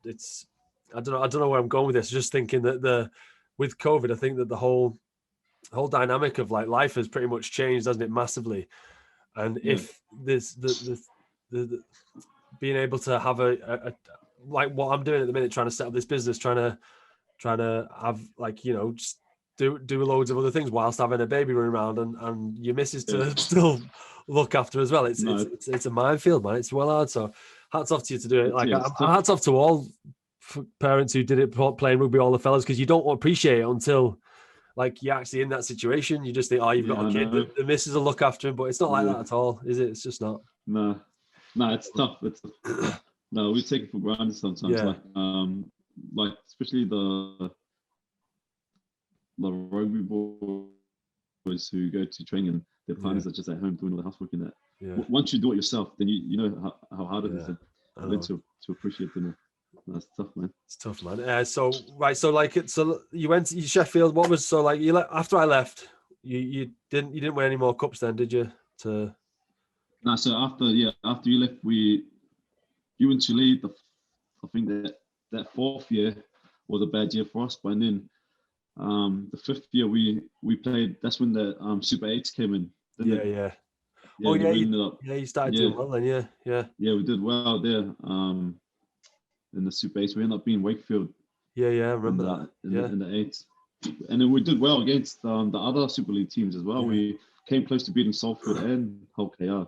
I don't know where I'm going with this. Just thinking that with COVID, I think that the whole dynamic of like life has pretty much changed, hasn't it, massively? And if this the being able to have a like what I'm doing at the minute, trying to set up this business, trying to have like, you know, just do loads of other things whilst having a baby running around and your missus to still look after as well. It's a minefield, man. It's well hard. So hats off to you to do it. Like hats off to all parents who did it playing rugby, all the fellas, because you don't appreciate it until like you're actually in that situation. You just think, oh, you've got a kid, the missus will look after him, but it's not like that at all, is it? It's just not. No, it's tough. No, we take it for granted sometimes. Like especially the rugby boys who go to training, their partners are just at home doing all the housework and that. Yeah. Once you do it yourself, then you know how hard it is, and then to appreciate them. That's tough, man. It's tough, man. So you went to Sheffield. What was you after I left? You didn't win any more cups then, did you? No. So after you left, you and Chile. I think that fourth year was a bad year for us, but then. The fifth year we played. That's when the Super 8s came in. Yeah. You started doing well then. Yeah. Yeah, we did well there. In the Super 8s, we ended up being Wakefield. Yeah, I remember that. In the 8s, and then we did well against the other Super League teams as well. Yeah. We came close to beating Salford and Hull KR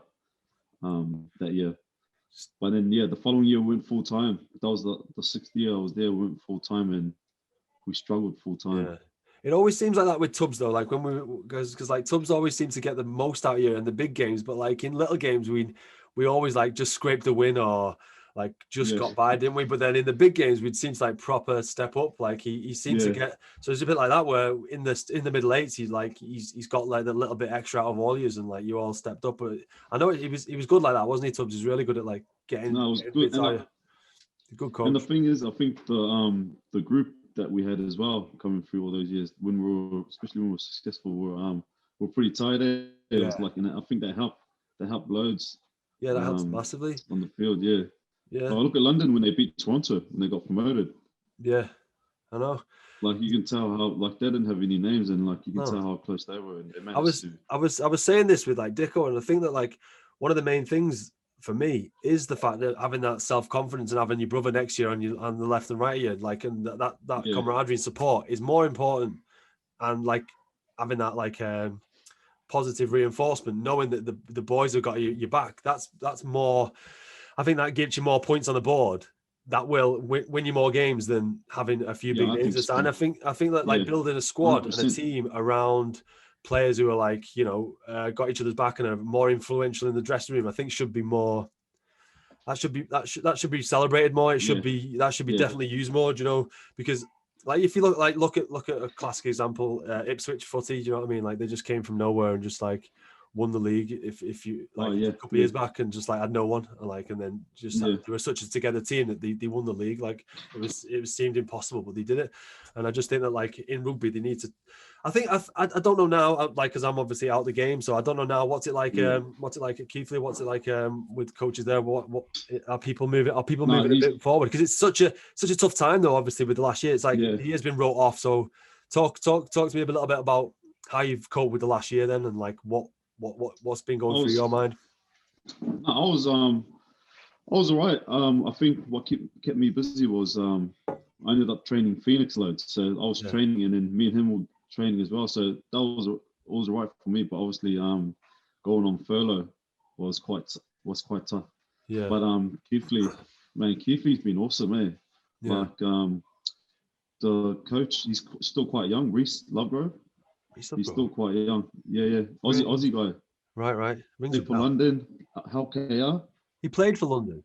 that year. But then the following year we went full time. That was the sixth year I was there. We went full time and we struggled full time. Yeah. It always seems like that with Tubbs though. Like when because like Tubbs always seems to get the most out of you in the big games, but like in little games we always like just scrape the win, or like just got by, didn't we? But then in the big games, we'd seem to like proper step up. Like he seemed to get, so it's a bit like that where in the middle eights, he's got like a little bit extra out of all yous, and like you all stepped up. But I know he was good like that, wasn't he, Tubbs? He was really good at like getting. No, it was good. Good coach. And the thing is, I think the group that we had as well coming through all those years, especially when we were successful, were pretty tight. It was like, I think that helped loads. Yeah, that helps massively on the field. Yeah. Yeah. Oh, look at London when they beat Toronto when they got promoted. Yeah, I know. Like you can tell how like they didn't have any names, and like you can tell how close they were. And they managed I was saying this with like Dicko, and I think that like one of the main things for me is the fact that having that self-confidence and having your brother next year on the left and right of you, like, and that camaraderie and support is more important, and like having that like positive reinforcement, knowing that the boys have got your back. That's more. I think that gives you more points on the board. That will win you more games than having a few big names. And I think that like building a squad 100%. And a team around players who are like, got each other's back and are more influential in the dressing room, I think should be more. That should be celebrated more. It should be definitely used more. Because like if you look at a classic example, Ipswich footy. Do you know what I mean? Like they just came from nowhere and just like won the league. If you like a couple of years back and just like had no one, and then just they were such a together team that they won the league. Like it seemed impossible, but they did it. And I just think that like in rugby they need to. I think I don't know now, like because I'm obviously out the game, so I don't know now what's it like. What's it like at Keighley? What's it like with coaches there? What are people moving? Are people moving a bit forward? Because it's such a tough time though. Obviously with the last year, it's like he has been wrote off. So talk to me a little bit about how you've coped with the last year then, and like what's been going through your mind. I was all right. I think what kept me busy was I ended up training Phoenix loads. So I was training, and then me and him were training as well. So that was all right for me. But obviously, going on furlough was quite tough. Yeah. But Keighley's been awesome, eh? Yeah. Like the coach, he's still quite young. Reece Lovegrove. He's still quite young. Yeah. Aussie guy. Right. Played for London. How KR? He played for London.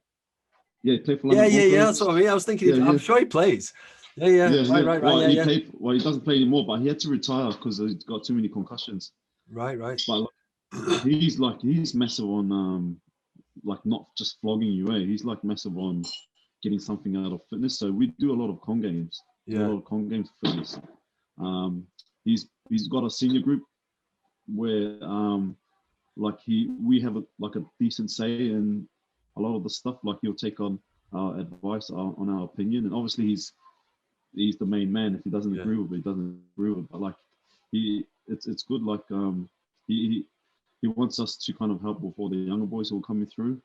Yeah, he played for London. Yeah. That's what I mean. I was thinking. I'm sure he plays. Yeah. Right. Well, he doesn't play anymore, but he had to retire because he's got too many concussions. Right. But like, he's massive on like not just flogging you. He's like massive on getting something out of fitness. So we do a lot of con games. Yeah. A lot of con games for fitness. He's got a senior group where we have a decent say in a lot of the stuff. Like he'll take on our advice on our opinion, and obviously he's the main man. If he doesn't agree with it, he doesn't agree with it. But like it's good. Like he wants us to kind of help with all the younger boys who are coming through.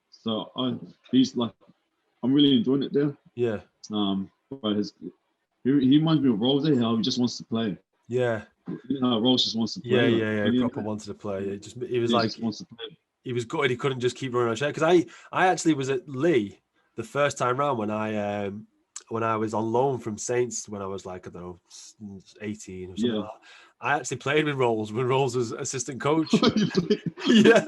So he's like, I'm really enjoying it there. Yeah. But he reminds me of Rolls, how he just wants to play. Yeah. Rolls just wants to play. Yeah. He proper wanted to play. He just wants to play. He was gutted he couldn't just keep running on share. Because I actually was at Lee the first time round when I was on loan from Saints when I was like, I don't know, 18 or something like that. I actually played with Rolls when Rolls was assistant coach. Yeah.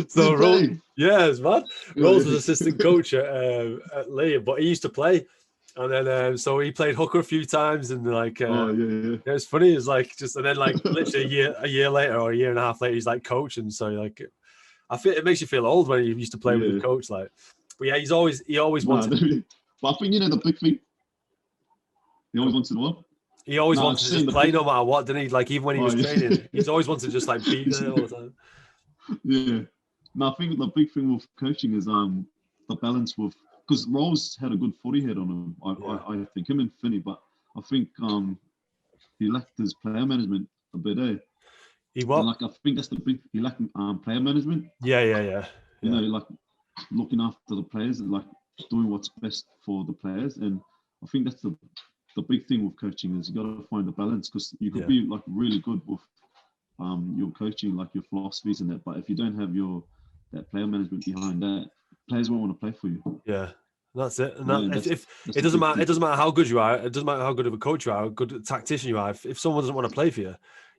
So Rolls, it's mad. Rolls was assistant coach at Lee, but he used to play. And then so he played hooker a few times, and like it was funny. It's like just, and then like literally a year later or a year and a half later, he's like coaching. So like, I feel it makes you feel old when you used to play with the coach. Like, but yeah, he always wanted. But I think the big thing. He always wanted what? He always wanted to just play no matter what, didn't he? Like even when he was training, he's always wanted to just like be there all the time. Yeah. No, I think the big thing with coaching is the balance with. Because Rolls had a good footy head on him, I think, him and Finney, but I think he lacked his player management a bit, eh? He what? Like I think that's the big. He lacked player management. Yeah. You know, like looking after the players and like doing what's best for the players, and I think that's the big thing with coaching is you got to find a balance, because you could be like really good with your coaching, like your philosophies and that, but if you don't have that player management behind that, players won't want to play for you. Yeah, that's it. And if it doesn't matter how good you are, it doesn't matter how good of a coach you are, how good a tactician you are. If someone doesn't want to play for you,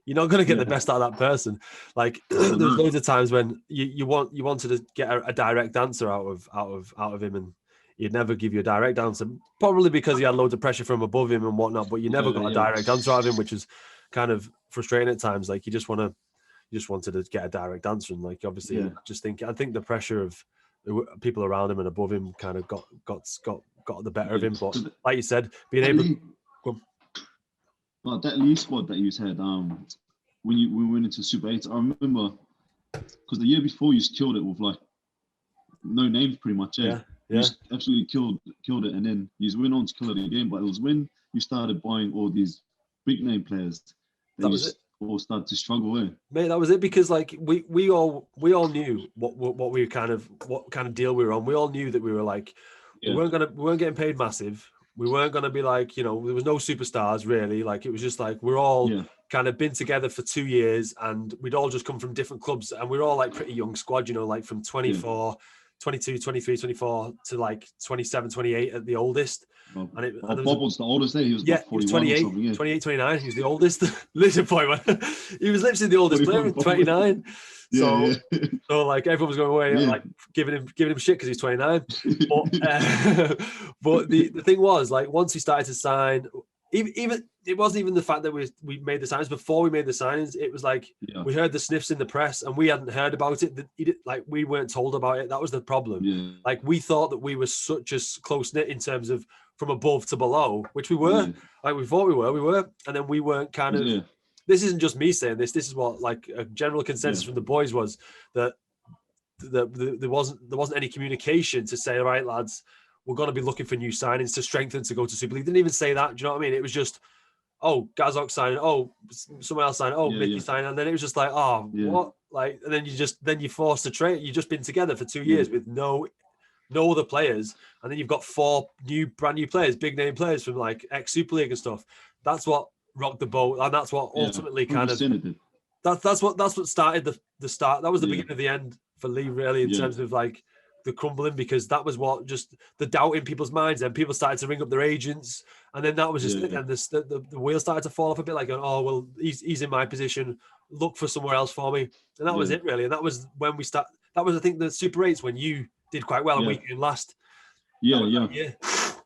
You're not going to get the best out of that person. Like there's loads of times when you wanted to get a direct answer out of him, and he'd never give you a direct answer, probably because he had loads of pressure from above him and whatnot. But you never got a direct answer out of him, which is kind of frustrating at times. Like you just wanted to get a direct answer, and like obviously, I think the pressure of the people around him and above him kind of got the better of him. But like you said, being able. But that lead squad that you said, when we went into Super 8, I remember because the year before you just killed it with like no names pretty much. You just absolutely killed it, and then you went on to kill it again. But it was when you started buying all these big name players that was it. All started to struggle. Mate, that was it, because like we all knew what kind of deal we were on. We all knew that we were like we weren't getting paid massive. We weren't going to be like, there was no superstars really. Like it was just like we're all kind of been together for 2 years, and we'd all just come from different clubs, and we were all like pretty young squad, like from 24, 22, 23, 24 to like 27, 28 at the oldest. And Bob was the oldest there. He was about 41 28, or something, 28, 29. He was the oldest. Listen, boy, he was literally the oldest player, 29. So like everyone was going away, like giving him shit because he's 29. But the thing was, like, once he started to sign, even it wasn't even the fact that we made the signings. Before we made the signings, it was like we heard the sniffs in the press and we hadn't heard about it. Like we weren't told about it. That was the problem. Like we thought that we were such a close knit in terms of from above to below, which we were. Like we thought we were, and then we weren't kind of. This isn't just me saying this. This is what like a general consensus from the boys was that there wasn't any communication to say, all right, lads, we're going to be looking for new signings to strengthen to go to Super League. Didn't even say that. Do you know what I mean? It was just, oh, Gazok signing. Oh, someone else signing. Oh, Mickey signing. And then it was just like, oh, what? Like, and then you're forced to trade. You've just been together for 2 years with no other players, and then you've got 4 brand new players, big name players from like ex Super League and stuff. That's what rocked the boat, and that's what ultimately kind of that's what started the start. That was the beginning of the end for Lee, really, in terms of like the crumbling, because that was what just the doubt in people's minds, and people started to ring up their agents, and then that was just and the wheel started to fall off a bit, like, oh well, he's in my position, look for somewhere else for me, and that was it really. And that was when we start. That was, I think, the Super 8s when you did quite well and we came last. Because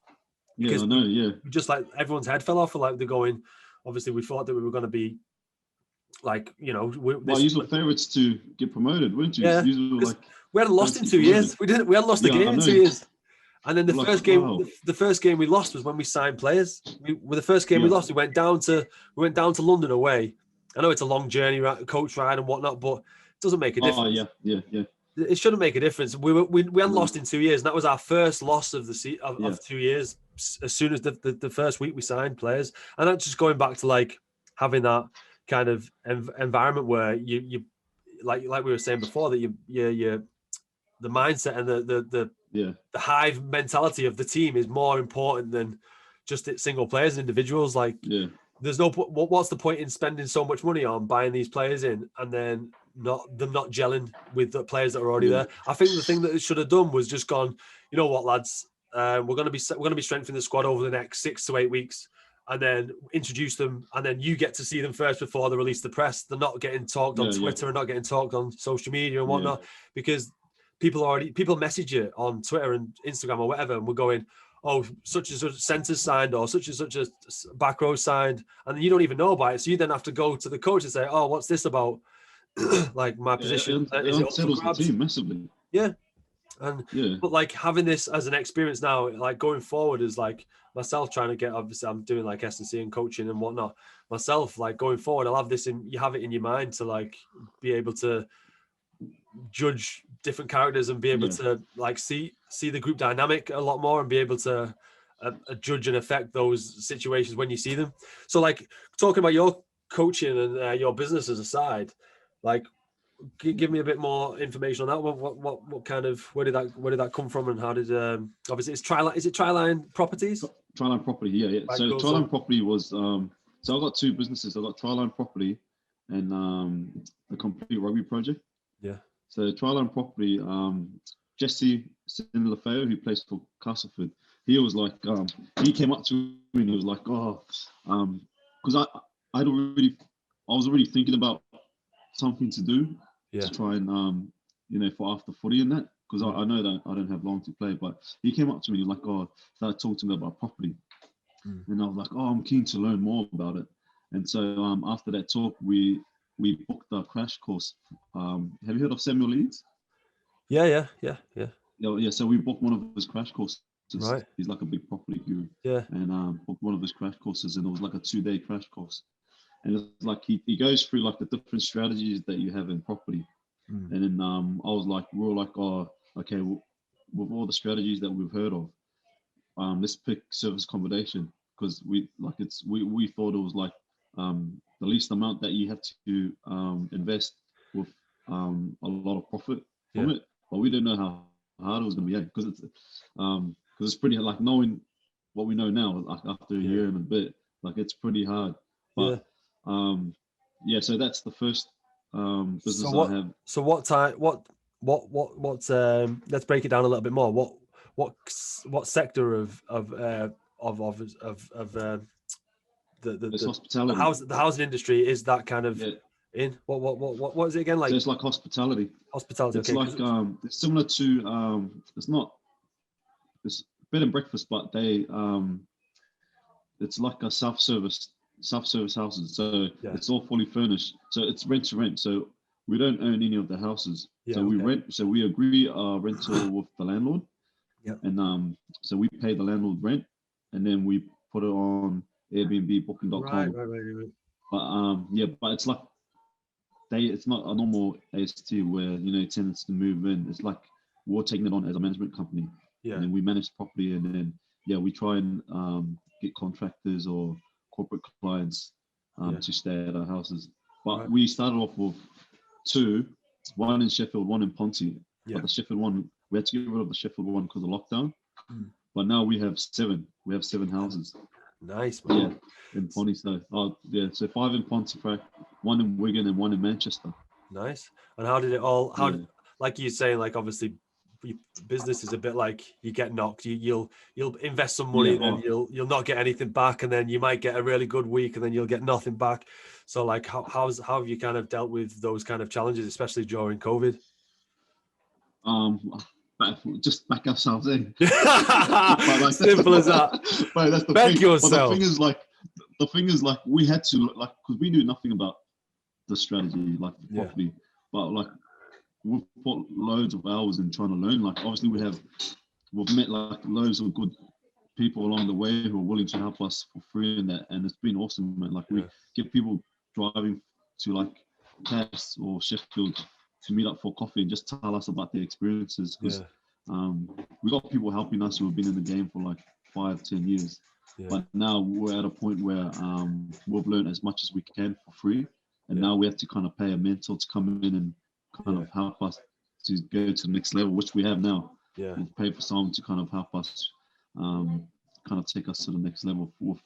just like everyone's head fell off, like they're going. Obviously, we thought that we were going to be like, you were favourites to get promoted, weren't you? Yeah, we hadn't lost in 2 years. We hadn't lost a game in 2 years. And then the first game we lost was when we signed players. The first game we lost, we went down to London away. I know it's a long journey, coach ride and whatnot, but it doesn't make a difference. It shouldn't make a difference. We hadn't lost in 2 years, and that was our first loss of 2 years. As soon as the first week we signed players, and that's just going back to like having that kind of environment where you like we were saying before, that you the mindset and the hive mentality of the team is more important than just single players and individuals. Like there's no what's the point in spending so much money on buying these players in and then not gelling with the players that are already there. I think the thing that it should have done was just gone, you know what, lads, we're going to be strengthening the squad over the next 6 to 8 weeks, and then introduce them, and then you get to see them first before they release the press. They're not getting talked on Twitter and not getting talked on social media and whatnot, because people message you on Twitter and Instagram or whatever, and we're going, oh, such and such centre's signed, or such and such a back row signed, and then you don't even know about it. So you then have to go to the coach and say, oh, what's this about? Like my position. It unsettles the team massively. But like having this as an experience now, like going forward, is like myself trying to get, obviously I'm doing like S&C and coaching and whatnot myself, like going forward, I'll have this you have it in your mind to like be able to judge different characters and be able to like see the group dynamic a lot more, and be able to judge and affect those situations when you see them. So like talking about your coaching and your businesses aside, like give me a bit more information on that. What kind of, where did that come from, and how did obviously it's Tryline, is it Tryline Properties? Tryline Property, yeah. Right, so Tryline Property was so I've got 2 businesses. I've got Tryline Property and the Complete Rugby Project. So Tryline Property, Jesse Sene-Lefao, who plays for Castleford, he was like he came up to me and he was like, because I'd already was already thinking about something to do Yeah. to try and for after footy and that, because I know that I don't have long to play. But he came up to me like, started talking to me about property, and I was like, I'm keen to learn more about it. And so after that talk, we booked a crash course. Have you heard of Samuel Leeds? Yeah. Yeah. So we booked one of his crash courses. Right. He's like a big property guru. Yeah. And booked one of his crash courses, and it was like a 2-day crash course. And it's like he goes through like the different strategies that you have in property. And then I was like, we were like, okay, with all the strategies that we've heard of, let's pick service accommodation, because we thought it was like the least amount that you have to invest with a lot of profit from it. But we didn't know how hard it was going to be, because it's pretty, like, knowing what we know now, like after a year and a bit, like it's pretty hard. But so that's the first business I have. So what time? What's let's break it down a little bit more. What sector of the hospitality. The housing industry is that kind of in? What is it again? Like, so it's like hospitality. Hospitality. It's okay. like it's similar to it's bed and breakfast, but they it's like a self-service houses. So it's all fully furnished. So it's rent to rent. So we don't own any of the houses. So we rent. So we agree a rental with the landlord. Yeah. And so we pay the landlord rent, and then we put it on Airbnb, Booking.com. Right. But it's like it's not a normal AST where tenants can move in. It's like we're taking it on as a management company. Yeah. And then we manage property, and then we try and get contractors or corporate clients to stay at our houses. But we started off with 2, one in Sheffield, one in Ponty. But the Sheffield one, we had to get rid of the Sheffield one because of lockdown. But now we have 7. We have 7 houses. Nice, man. Yeah, in Ponty. So so 5 in Pontefract, 1 in Wigan, and 1 in Manchester. Nice. And how did it all? Like you say, like obviously, business is a bit like you get knocked. You'll invest some money, and then you'll not get anything back, and then you might get a really good week, and then you'll get nothing back. So like, how have you kind of dealt with those kind of challenges, especially during COVID? Just back ourselves in. Simple as that. But that's the Back thing. yourself. But the thing is like we had to, like, because we knew nothing about the strategy, like the property. But like we've put loads of hours in trying to learn. Like obviously we've met like loads of good people along the way who are willing to help us for free and it's been awesome, man. Like we get people driving to like Cass or Sheffield to meet up for coffee and just tell us about their experiences, because we got people helping us who have been in the game for like 5-10 years. But now we're at a point where we've learned as much as we can for free, and now we have to kind of pay a mentor to come in and kind of help us to go to the next level, which we have now. We've paid for someone to kind of help us kind of take us to the next level with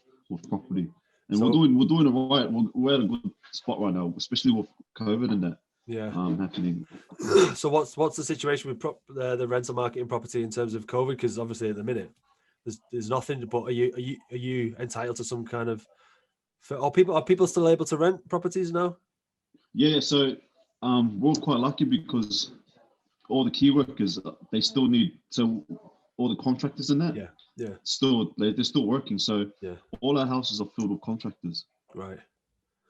property. And we're doing it right. We're at a good spot right now, especially with COVID and that happening. So what's the situation with the rental market in property in terms of COVID? Because obviously at the minute there's nothing. But are you entitled to some kind of? Are people still able to rent properties now? Yeah. So we're quite lucky because all the key workers, they still need, so all the contractors in that, they're still working. So all our houses are filled with contractors. Right.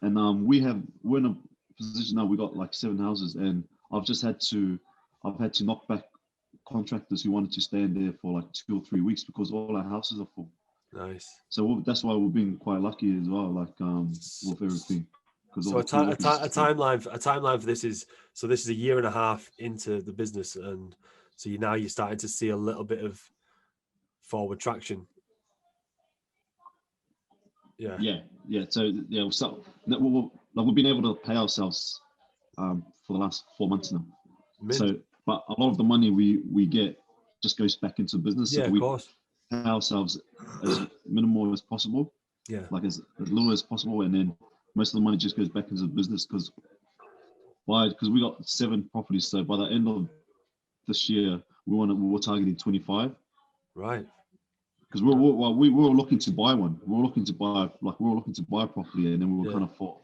And we're in a position now, we got like 7 houses, and I've had to knock back contractors who wanted to stay in there for like 2 or 3 weeks because all our houses are full. Nice. So that's why we're being quite lucky as well, like with everything. So a timeline for this is, so this is a year and a half into the business, and so you're starting to see a little bit of forward traction. Yeah. So we've been able to pay ourselves for the last 4 months now. So, but a lot of the money we get just goes back into business. Yeah, so we of course. pay ourselves as minimal as possible. Yeah. Like as little as possible, and then most of the money just goes back into the business because we got 7 properties. So by the end of this year, we're targeting 25. Right. because we were looking to buy one. We were looking to buy a property, and then we were kind of thought,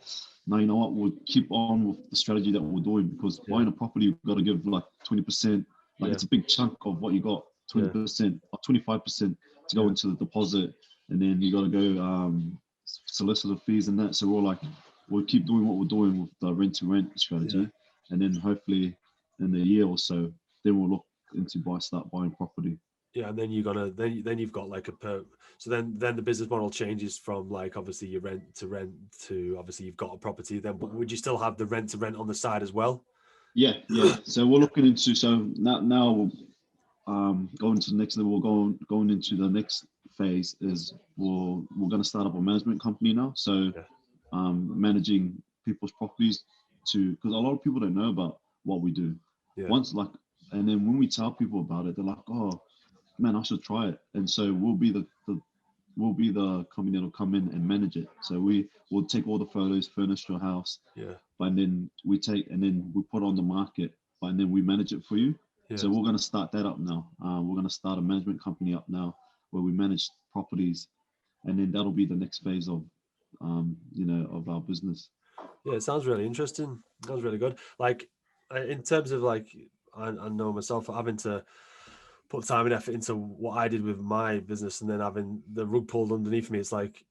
no, you know what? We'll keep on with the strategy that we're doing, because buying a property, you've got to give like 20%. Like it's a big chunk of what you got, 20% or 25% to go into the deposit, and then you got to go solicitor fees and that. So we'll keep doing what we're doing with the rent to rent strategy, and then hopefully in a year or so, then we'll look into start buying property. Yeah, and then then you've got like so then the business model changes from like obviously your rent to obviously you've got a property then, but would you still have the rent to rent on the side as well? Yeah. So we're looking into now going to the next level, going into the next phase is we're going to start up a management company now. So managing people's properties because a lot of people don't know about what we do. And then when we tell people about it, they're like, oh man, I should try it. And so we'll be the company that'll come in and manage it. So we'll take all the photos, furnish your house, and then we put it on the market, and then we manage it for you. So we're going to start that up now. We're going to start a management company up now where we manage properties, and then that'll be the next phase of of our business. Yeah, it sounds really interesting. It sounds really good. Like in terms of like, I know myself having to put time and effort into what I did with my business, and then having the rug pulled underneath me. It's like,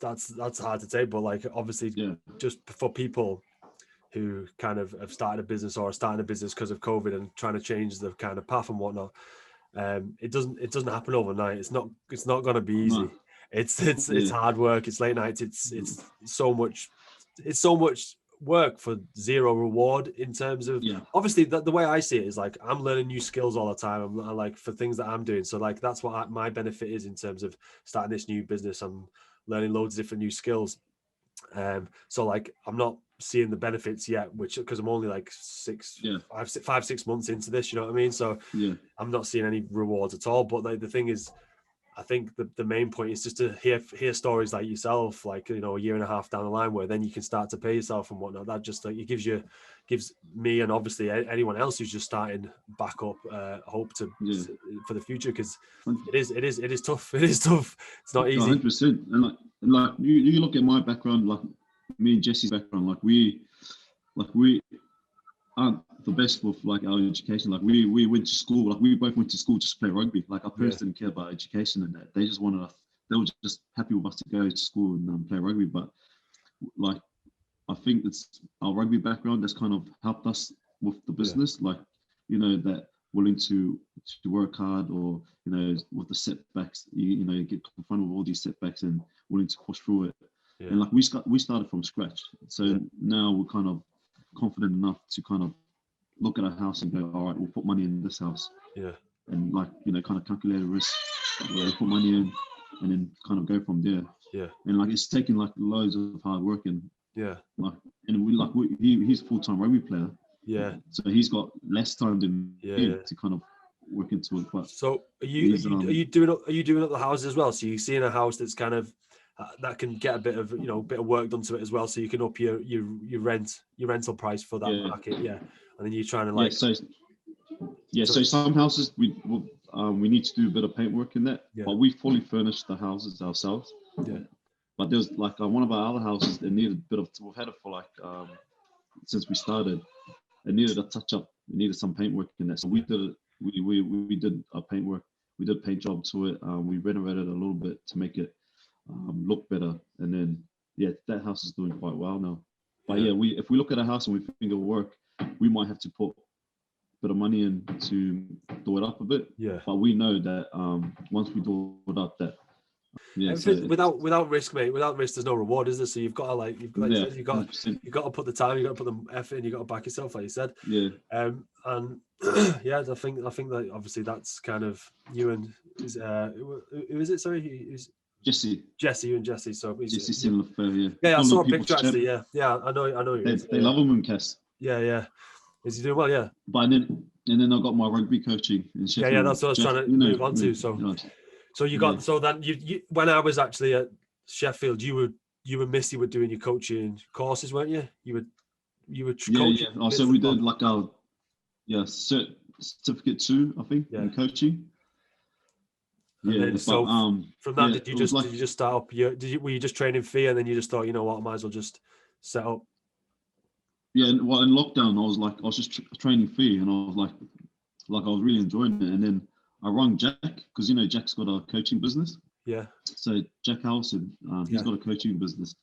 that's hard to take, but like obviously just for people who kind of have started a business or are starting a business because of COVID and trying to change the kind of path and whatnot, it doesn't happen overnight. It's not going to be easy. No. It's hard work. It's late nights. It's so much work for zero reward in terms of obviously the way I see it is like I'm learning new skills all the time. I'm like for things that I'm doing. So like that's what my benefit is in terms of starting this new business. I'm learning loads of different new skills. So like I'm not seeing the benefits yet, which because I'm only like 5-6 months into this, you know what I mean? So I'm not seeing any rewards at all. But like the thing is, I think the main point is just to hear stories like yourself, like, you know, a year and a half down the line where then you can start to pay yourself and whatnot. That just like it gives me and obviously anyone else who's just starting back up hope for the future, because it is tough. It is tough. It's not easy. 100%. And like you look at my background, like me and Jesse's background, like we aren't the best with like our education. Like we went to school, like we both went to school just to play rugby. Like our parents didn't care about education and that. They just wanted us, they were just happy with us to go to school and play rugby. But like I think it's our rugby background that's kind of helped us with the business. Like, you know, that willing to work hard, or, you know, with the setbacks, you know, you get confronted with all these setbacks and willing to push through it. And like we started from scratch. So now we're kind of confident enough to kind of look at a house and go, all right, we'll put money in this house. And like, you know, kind of calculate the risk, put money in, and then kind of go from there. And like it's taken like loads of hard work and like, and he's a full-time rugby player. So he's got less time than you to kind of work into it. But so are you doing up the houses as well? So you're seeing a house that's kind of that can get a bit of work done to it as well, so you can up your rental price for that market. And then you're trying to like so some houses we need to do a bit of paintwork in that, but we fully furnish the houses ourselves. But there's like one of our other houses that needed a bit of, we've had it for like since we started, it needed a touch up, it needed some paintwork in there, so we did it. We did a paintwork, we did a paint job to it. We renovated a little bit to make it look better, and then that house is doing quite well now. But if we look at a house and we think it'll work, we might have to put a bit of money in to do it up a bit. But we know that once we do it up, that without risk, mate, without risk there's no reward, is there? So you've got to you've got to put the time, you've got to put the effort in, you've got to back yourself, like you said. And I think that obviously that's kind of you and who is it? Sorry, who's Jesse, you and Jesse. So Jesse Sene-Lefao, I saw a picture actually. I know. They love him in Cass. Is he doing well? Yeah. But then I got my rugby coaching in Sheffield. That's what I was trying to move on to. So you got so then you when I was actually at Sheffield, you and Missy were doing your coaching courses, weren't you? You were coaching. So we did like our certificate 2, I think, in coaching. And yeah. then from that, did you just start up were you just training fee and then you just thought, you know what, I might as well just set up? Yeah, well, in lockdown, I was just training fee, and I was like I was really enjoying it. And then I rang Jack, because Jack's got a coaching business. Yeah. So Jack Howieson, he's got a coaching business,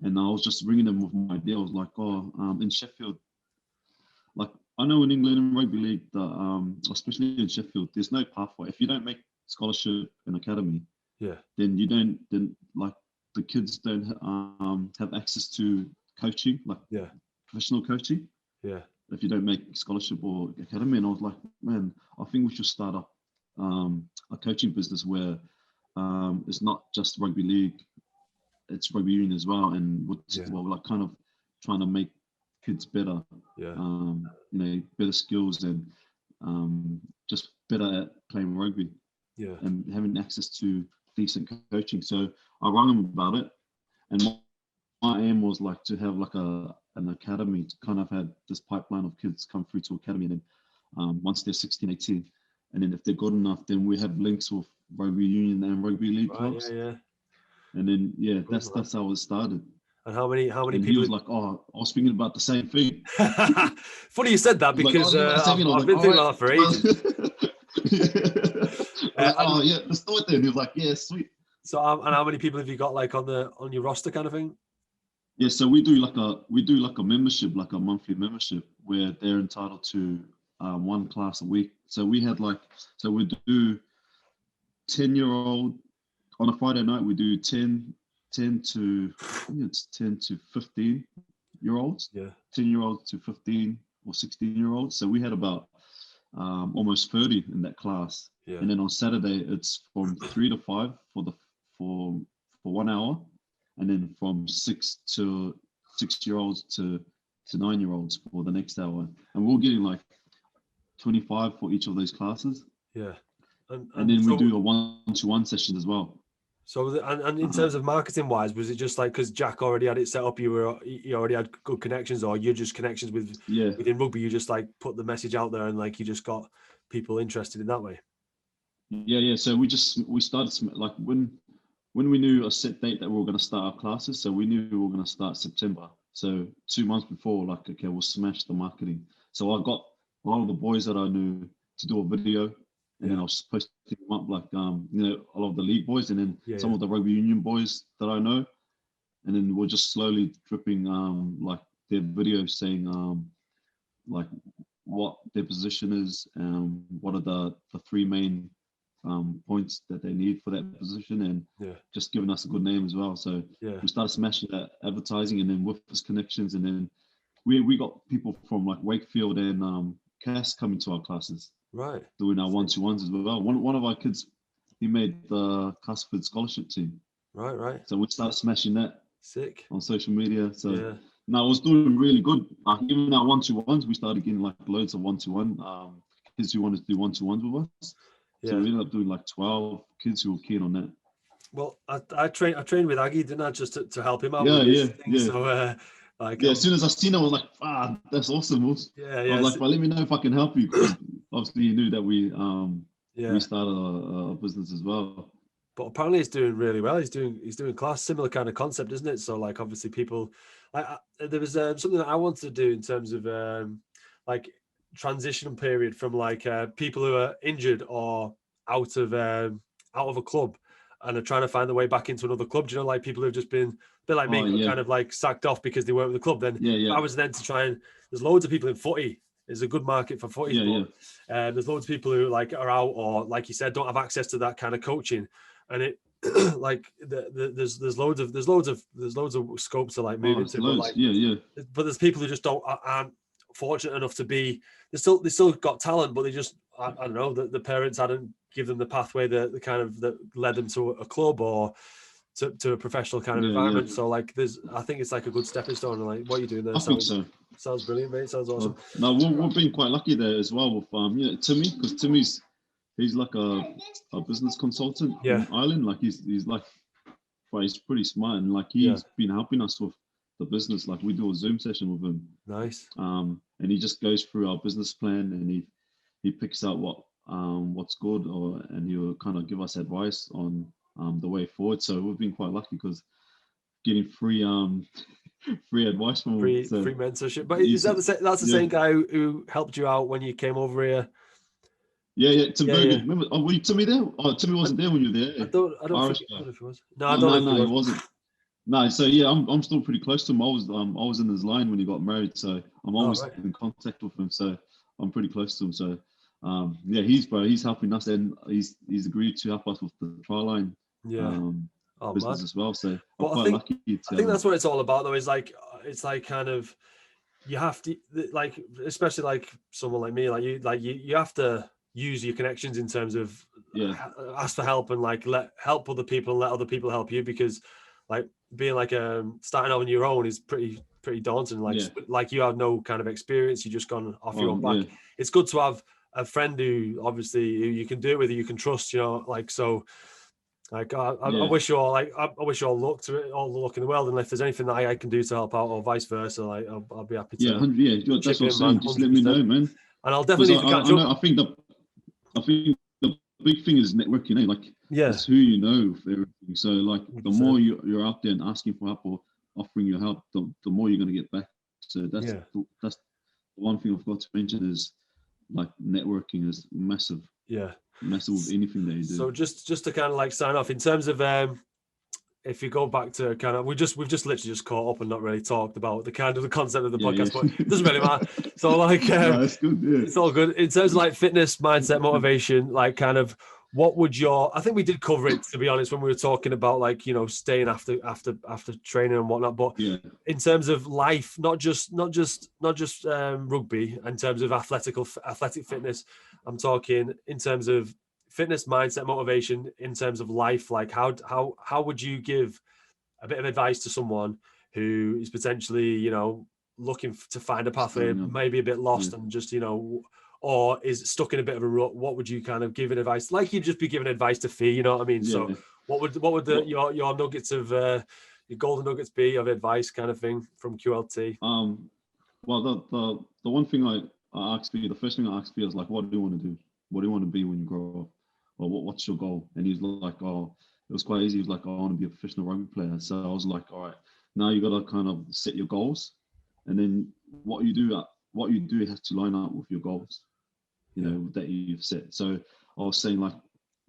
and I was just ringing him with my idea. I was like, in Sheffield, like I know in England in rugby league that especially in Sheffield, there's no pathway. If you don't make scholarship and academy, then like the kids don't have access to coaching, like professional coaching. Yeah. If you don't make scholarship or academy. And I was like, man, I think we should start up a coaching business where it's not just rugby league, it's rugby union as well. And we're like kind of trying to make kids better, better skills and just better at playing rugby and having access to decent coaching. So I rang him about it, and my aim was like to have like an academy, to kind of have this pipeline of kids come through to academy, and then once they're 16, 18, and then if they're good enough, then we have links with rugby union and rugby league clubs. And then that's how it started. And how many and people? He was like, "Oh, I was thinking about the same thing." Funny you said that, because I've been thinking about that for ages. Let's do it then. He was like, "Yeah, sweet." So, and how many people have you got like on your roster, kind of thing? Yeah, so we do like a membership, like a monthly membership, where they're entitled to one class a week. So we had we do 10-year-old on a Friday night. We do 10 to 15-year-olds. Yeah. 10-year-olds to 15 or 16-year-olds. So we had about almost 30 in that class. Yeah. And then on Saturday it's from 3 to 5 for 1 hour. And then from 6-year-olds to 9-year-olds for the next hour. And we're getting like 25 for each of those classes. Yeah. And then we do a 1-to-1 session as well. So, and in terms of marketing wise, was it just like, because Jack already had it set up, you already had good connections, or you're just connections within rugby, you just like put the message out there and like you just got people interested in that way? Yeah. So we started like when we knew a set date that we were going to start our classes, so we knew we were going to start September. So 2 months before, like, okay, we'll smash the marketing. So I got a lot of the boys that I knew to do a video, and then I was posting them up, like, a lot of the league boys, and then some of the rugby union boys that I know. And then we're just slowly dripping, like, their videos saying, like, what their position is, what are the 3 main points that they need for that position, and just giving us a good name as well. So we started smashing that advertising, and then with his connections, and then we got people from like Wakefield and Cass coming to our classes, right, doing our 1-to-1s as well. One of our kids, he made the Castleford scholarship team. Right. So we started smashing that. Sick. On social media. So now it was doing really good. Even our 1-to-1s, we started getting like loads of 1-to-1 kids who wanted to do 1-to-1s with us. Yeah. So we ended up doing like 12 kids who were keen on that. Well, I trained with Aggie, didn't I, just to help him out. Yeah. So, as soon as I seen it, I was like, that's awesome. I was like, well, let me know if I can help you. Obviously, you knew that we started a business as well. But apparently, he's doing really well. He's doing class, similar kind of concept, isn't it? So, like, obviously, people. There was something that I wanted to do in terms of like transition period from like people who are injured or out of a club and are trying to find their way back into another club. Do you know, like people who've just been a bit like me, kind of like sacked off because they weren't with the club. Then I was then to try and there's loads of people in footy. There's a good market for footy. There's loads of people who like are out or, like you said, don't have access to that kind of coaching, and it like there's loads of scope to like move into. Loads. But there's people who just aren't fortunate enough to be. They still got talent, but they just I don't know, the parents hadn't given them the pathway that led them to a club or to a professional kind of environment. So like I think it's like a good stepping stone, and like what you're doing there sounds brilliant, mate. Sounds awesome. No, we've been quite lucky there as well with Timmy, because he's like a business consultant in Ireland. Like he's pretty smart, and like he's been helping us with the business. Like we do a Zoom session with him. Nice. And he just goes through our business plan, and he picks out what what's good, and he'll kind of give us advice on the way forward. So we've been quite lucky because getting free free advice from him. Free mentorship. But is that that's the same guy who helped you out when you came over here? Yeah, Tim Bergen. Remember? Oh, were you Timmy there? Oh, Timmy wasn't there when you were there. I don't know if he was. No, he wasn't. No, so yeah, I'm still pretty close to him. I was in his line when he got married, so I'm always in contact with him. So I'm pretty close to him. So he's helping us, and he's agreed to help us with the try line business as well. So I'm quite lucky. I think that's what it's all about, though. It's like kind of you have to like, especially like someone like me, you have to use your connections in terms of ask for help and like help other people and let other people help you, because like being like starting out on your own is pretty daunting. Like you have no kind of experience, you just gone off your own back. It's good to have a friend who you can do it with, you can trust, like, so like I wish you all luck to it, all the luck in the world, and if there's anything that I can do to help out or vice versa, like I'll be happy to. That's what I'm saying. Just let me know, man. And I'll definitely need to catch up. I think the big thing is networking, like it's who you know for everything. So like the more you're out there and asking for help or offering your help, the more you're going to get back. So that's the one thing I've got to mention is like networking is massive. Yeah. Massive with anything that you do. So just to kind of like sign off in terms of if you go back to kind of, we've just literally just caught up and not really talked about the concept of the podcast, but it doesn't really matter. So like, that's good, it's all good. In terms of like fitness, mindset, motivation, like kind of what would I think we did cover it, to be honest, when we were talking about like, staying after training and whatnot, but in terms of life, not just rugby, in terms of athletic fitness, I'm talking in terms of fitness, mindset, motivation, in terms of life. Like how would you give a bit of advice to someone who is potentially, looking to find a pathway, maybe a bit lost and just, or is stuck in a bit of a rut? What would you kind of give an advice? Like you'd just be giving advice to Fee, you know what I mean? Yeah. So what would your nuggets of your golden nuggets be of advice kind of thing from QLT? Well, the one thing I asked Fee, the first thing I asked Fee is like, what do you want to do? What do you want to be when you grow up? Or what's your goal? And he's like, it was quite easy. He was like, I want to be a professional rugby player. So I was like, all right, now you got to kind of set your goals, and then what you do has to line up with your goals, that you've set. So I was saying, like,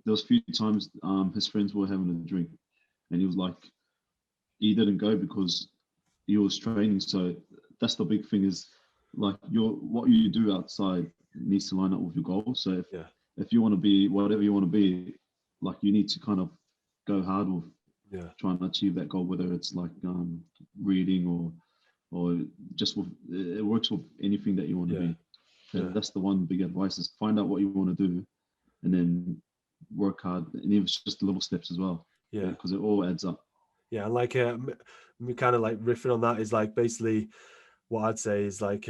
there was a few times his friends were having a drink, and he was like, he didn't go because he was training. So that's the big thing, is like what you do outside needs to line up with your goals. So if you want to be whatever you want to be, like, you need to kind of go hard with trying to achieve that goal, whether it's like reading or just with, it works with anything that you want to be. So that's the one big advice, is find out what you want to do and then work hard, and even just the little steps as well. Because it all adds up. Yeah, and like me kind of like riffing on that is like basically what I'd say is like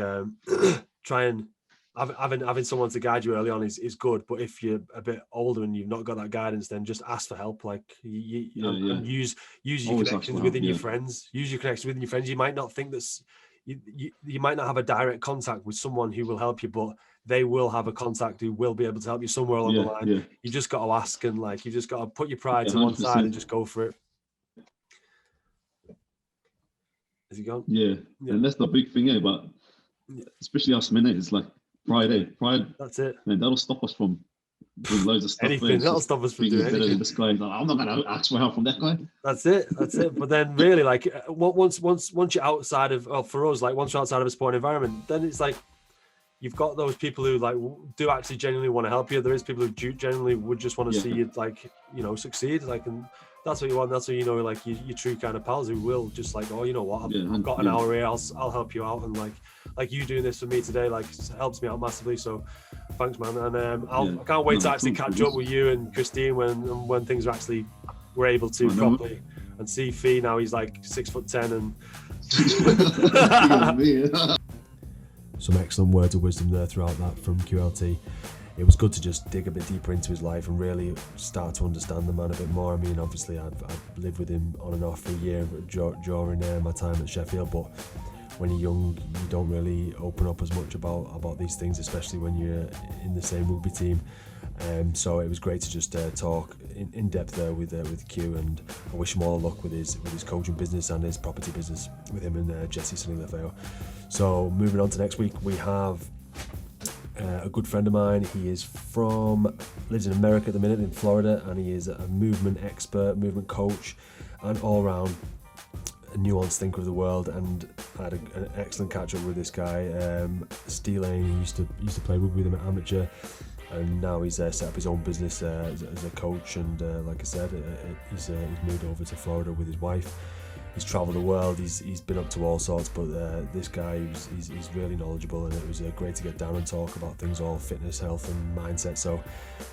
try and having someone to guide you early on is good, but if you're a bit older and you've not got that guidance, then just ask for help. Like and use your connections within your friends. Use your connections within your friends. You might not think that's you might not have a direct contact with someone who will help you, but they will have a contact who will be able to help you somewhere along the line. You just got to ask, and like you just got to put your pride to one side and just go for it. Is he gone? Yeah, and that's the big thing, but especially us men, it's like pride. That's it. Man, that'll stop us from doing loads of stuff. Anything that'll stop us from doing anything. This guy, like, I'm not going to ask for help from that guy. That's it. But then, really, like once you're outside of, for us, like once you're outside of a sporting environment, then it's like you've got those people who like do actually genuinely want to help you. There is people who genuinely would just want to see you like succeed. Like, and that's what you want. That's what like your true kind of pals who will just like, oh, you know what, I've got an hour here. I'll help you out, and like you doing this for me today, like helps me out massively. So thanks, man. And I can't wait to actually catch up with you and Christine when things are actually we're able to properly, and see Fee now. He's like 6'10" and some excellent words of wisdom there throughout that from QLT. It was good to just dig a bit deeper into his life and really start to understand the man a bit more. I mean, obviously, I've lived with him on and off for a year during my time at Sheffield, but when you're young, you don't really open up as much about these things, especially when you're in the same rugby team. So it was great to just talk in depth there with Q, and I wish him all the luck with his coaching business and his property business with him and Jesse Sene-Lefao. So moving on to next week, we have a good friend of mine. He lives in America at the minute, in Florida, and he is a movement expert, movement coach, and all round a nuanced thinker of the world. And I had an excellent catch up with this guy, Steve Lane. He used to play rugby with him at amateur, and now he's set up his own business as a coach. And like I said, he's moved over to Florida with his wife. He's travelled the world. He's been up to all sorts. But this guy, he's really knowledgeable, and it was great to get down and talk about things, all fitness, health, and mindset. So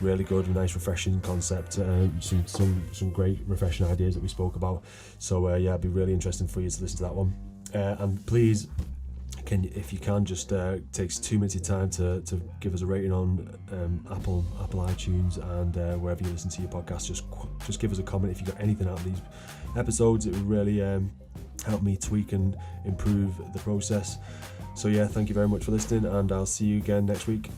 really good, nice, refreshing concept. Some great, refreshing ideas that we spoke about. So it'd be really interesting for you to listen to that one. And please, if you can, just takes 2 minutes of time to give us a rating on Apple iTunes, and wherever you listen to your podcast. Just give us a comment if you got anything out of these episodes. It would really help me tweak and improve the process. So thank you very much for listening, and I'll see you again next week.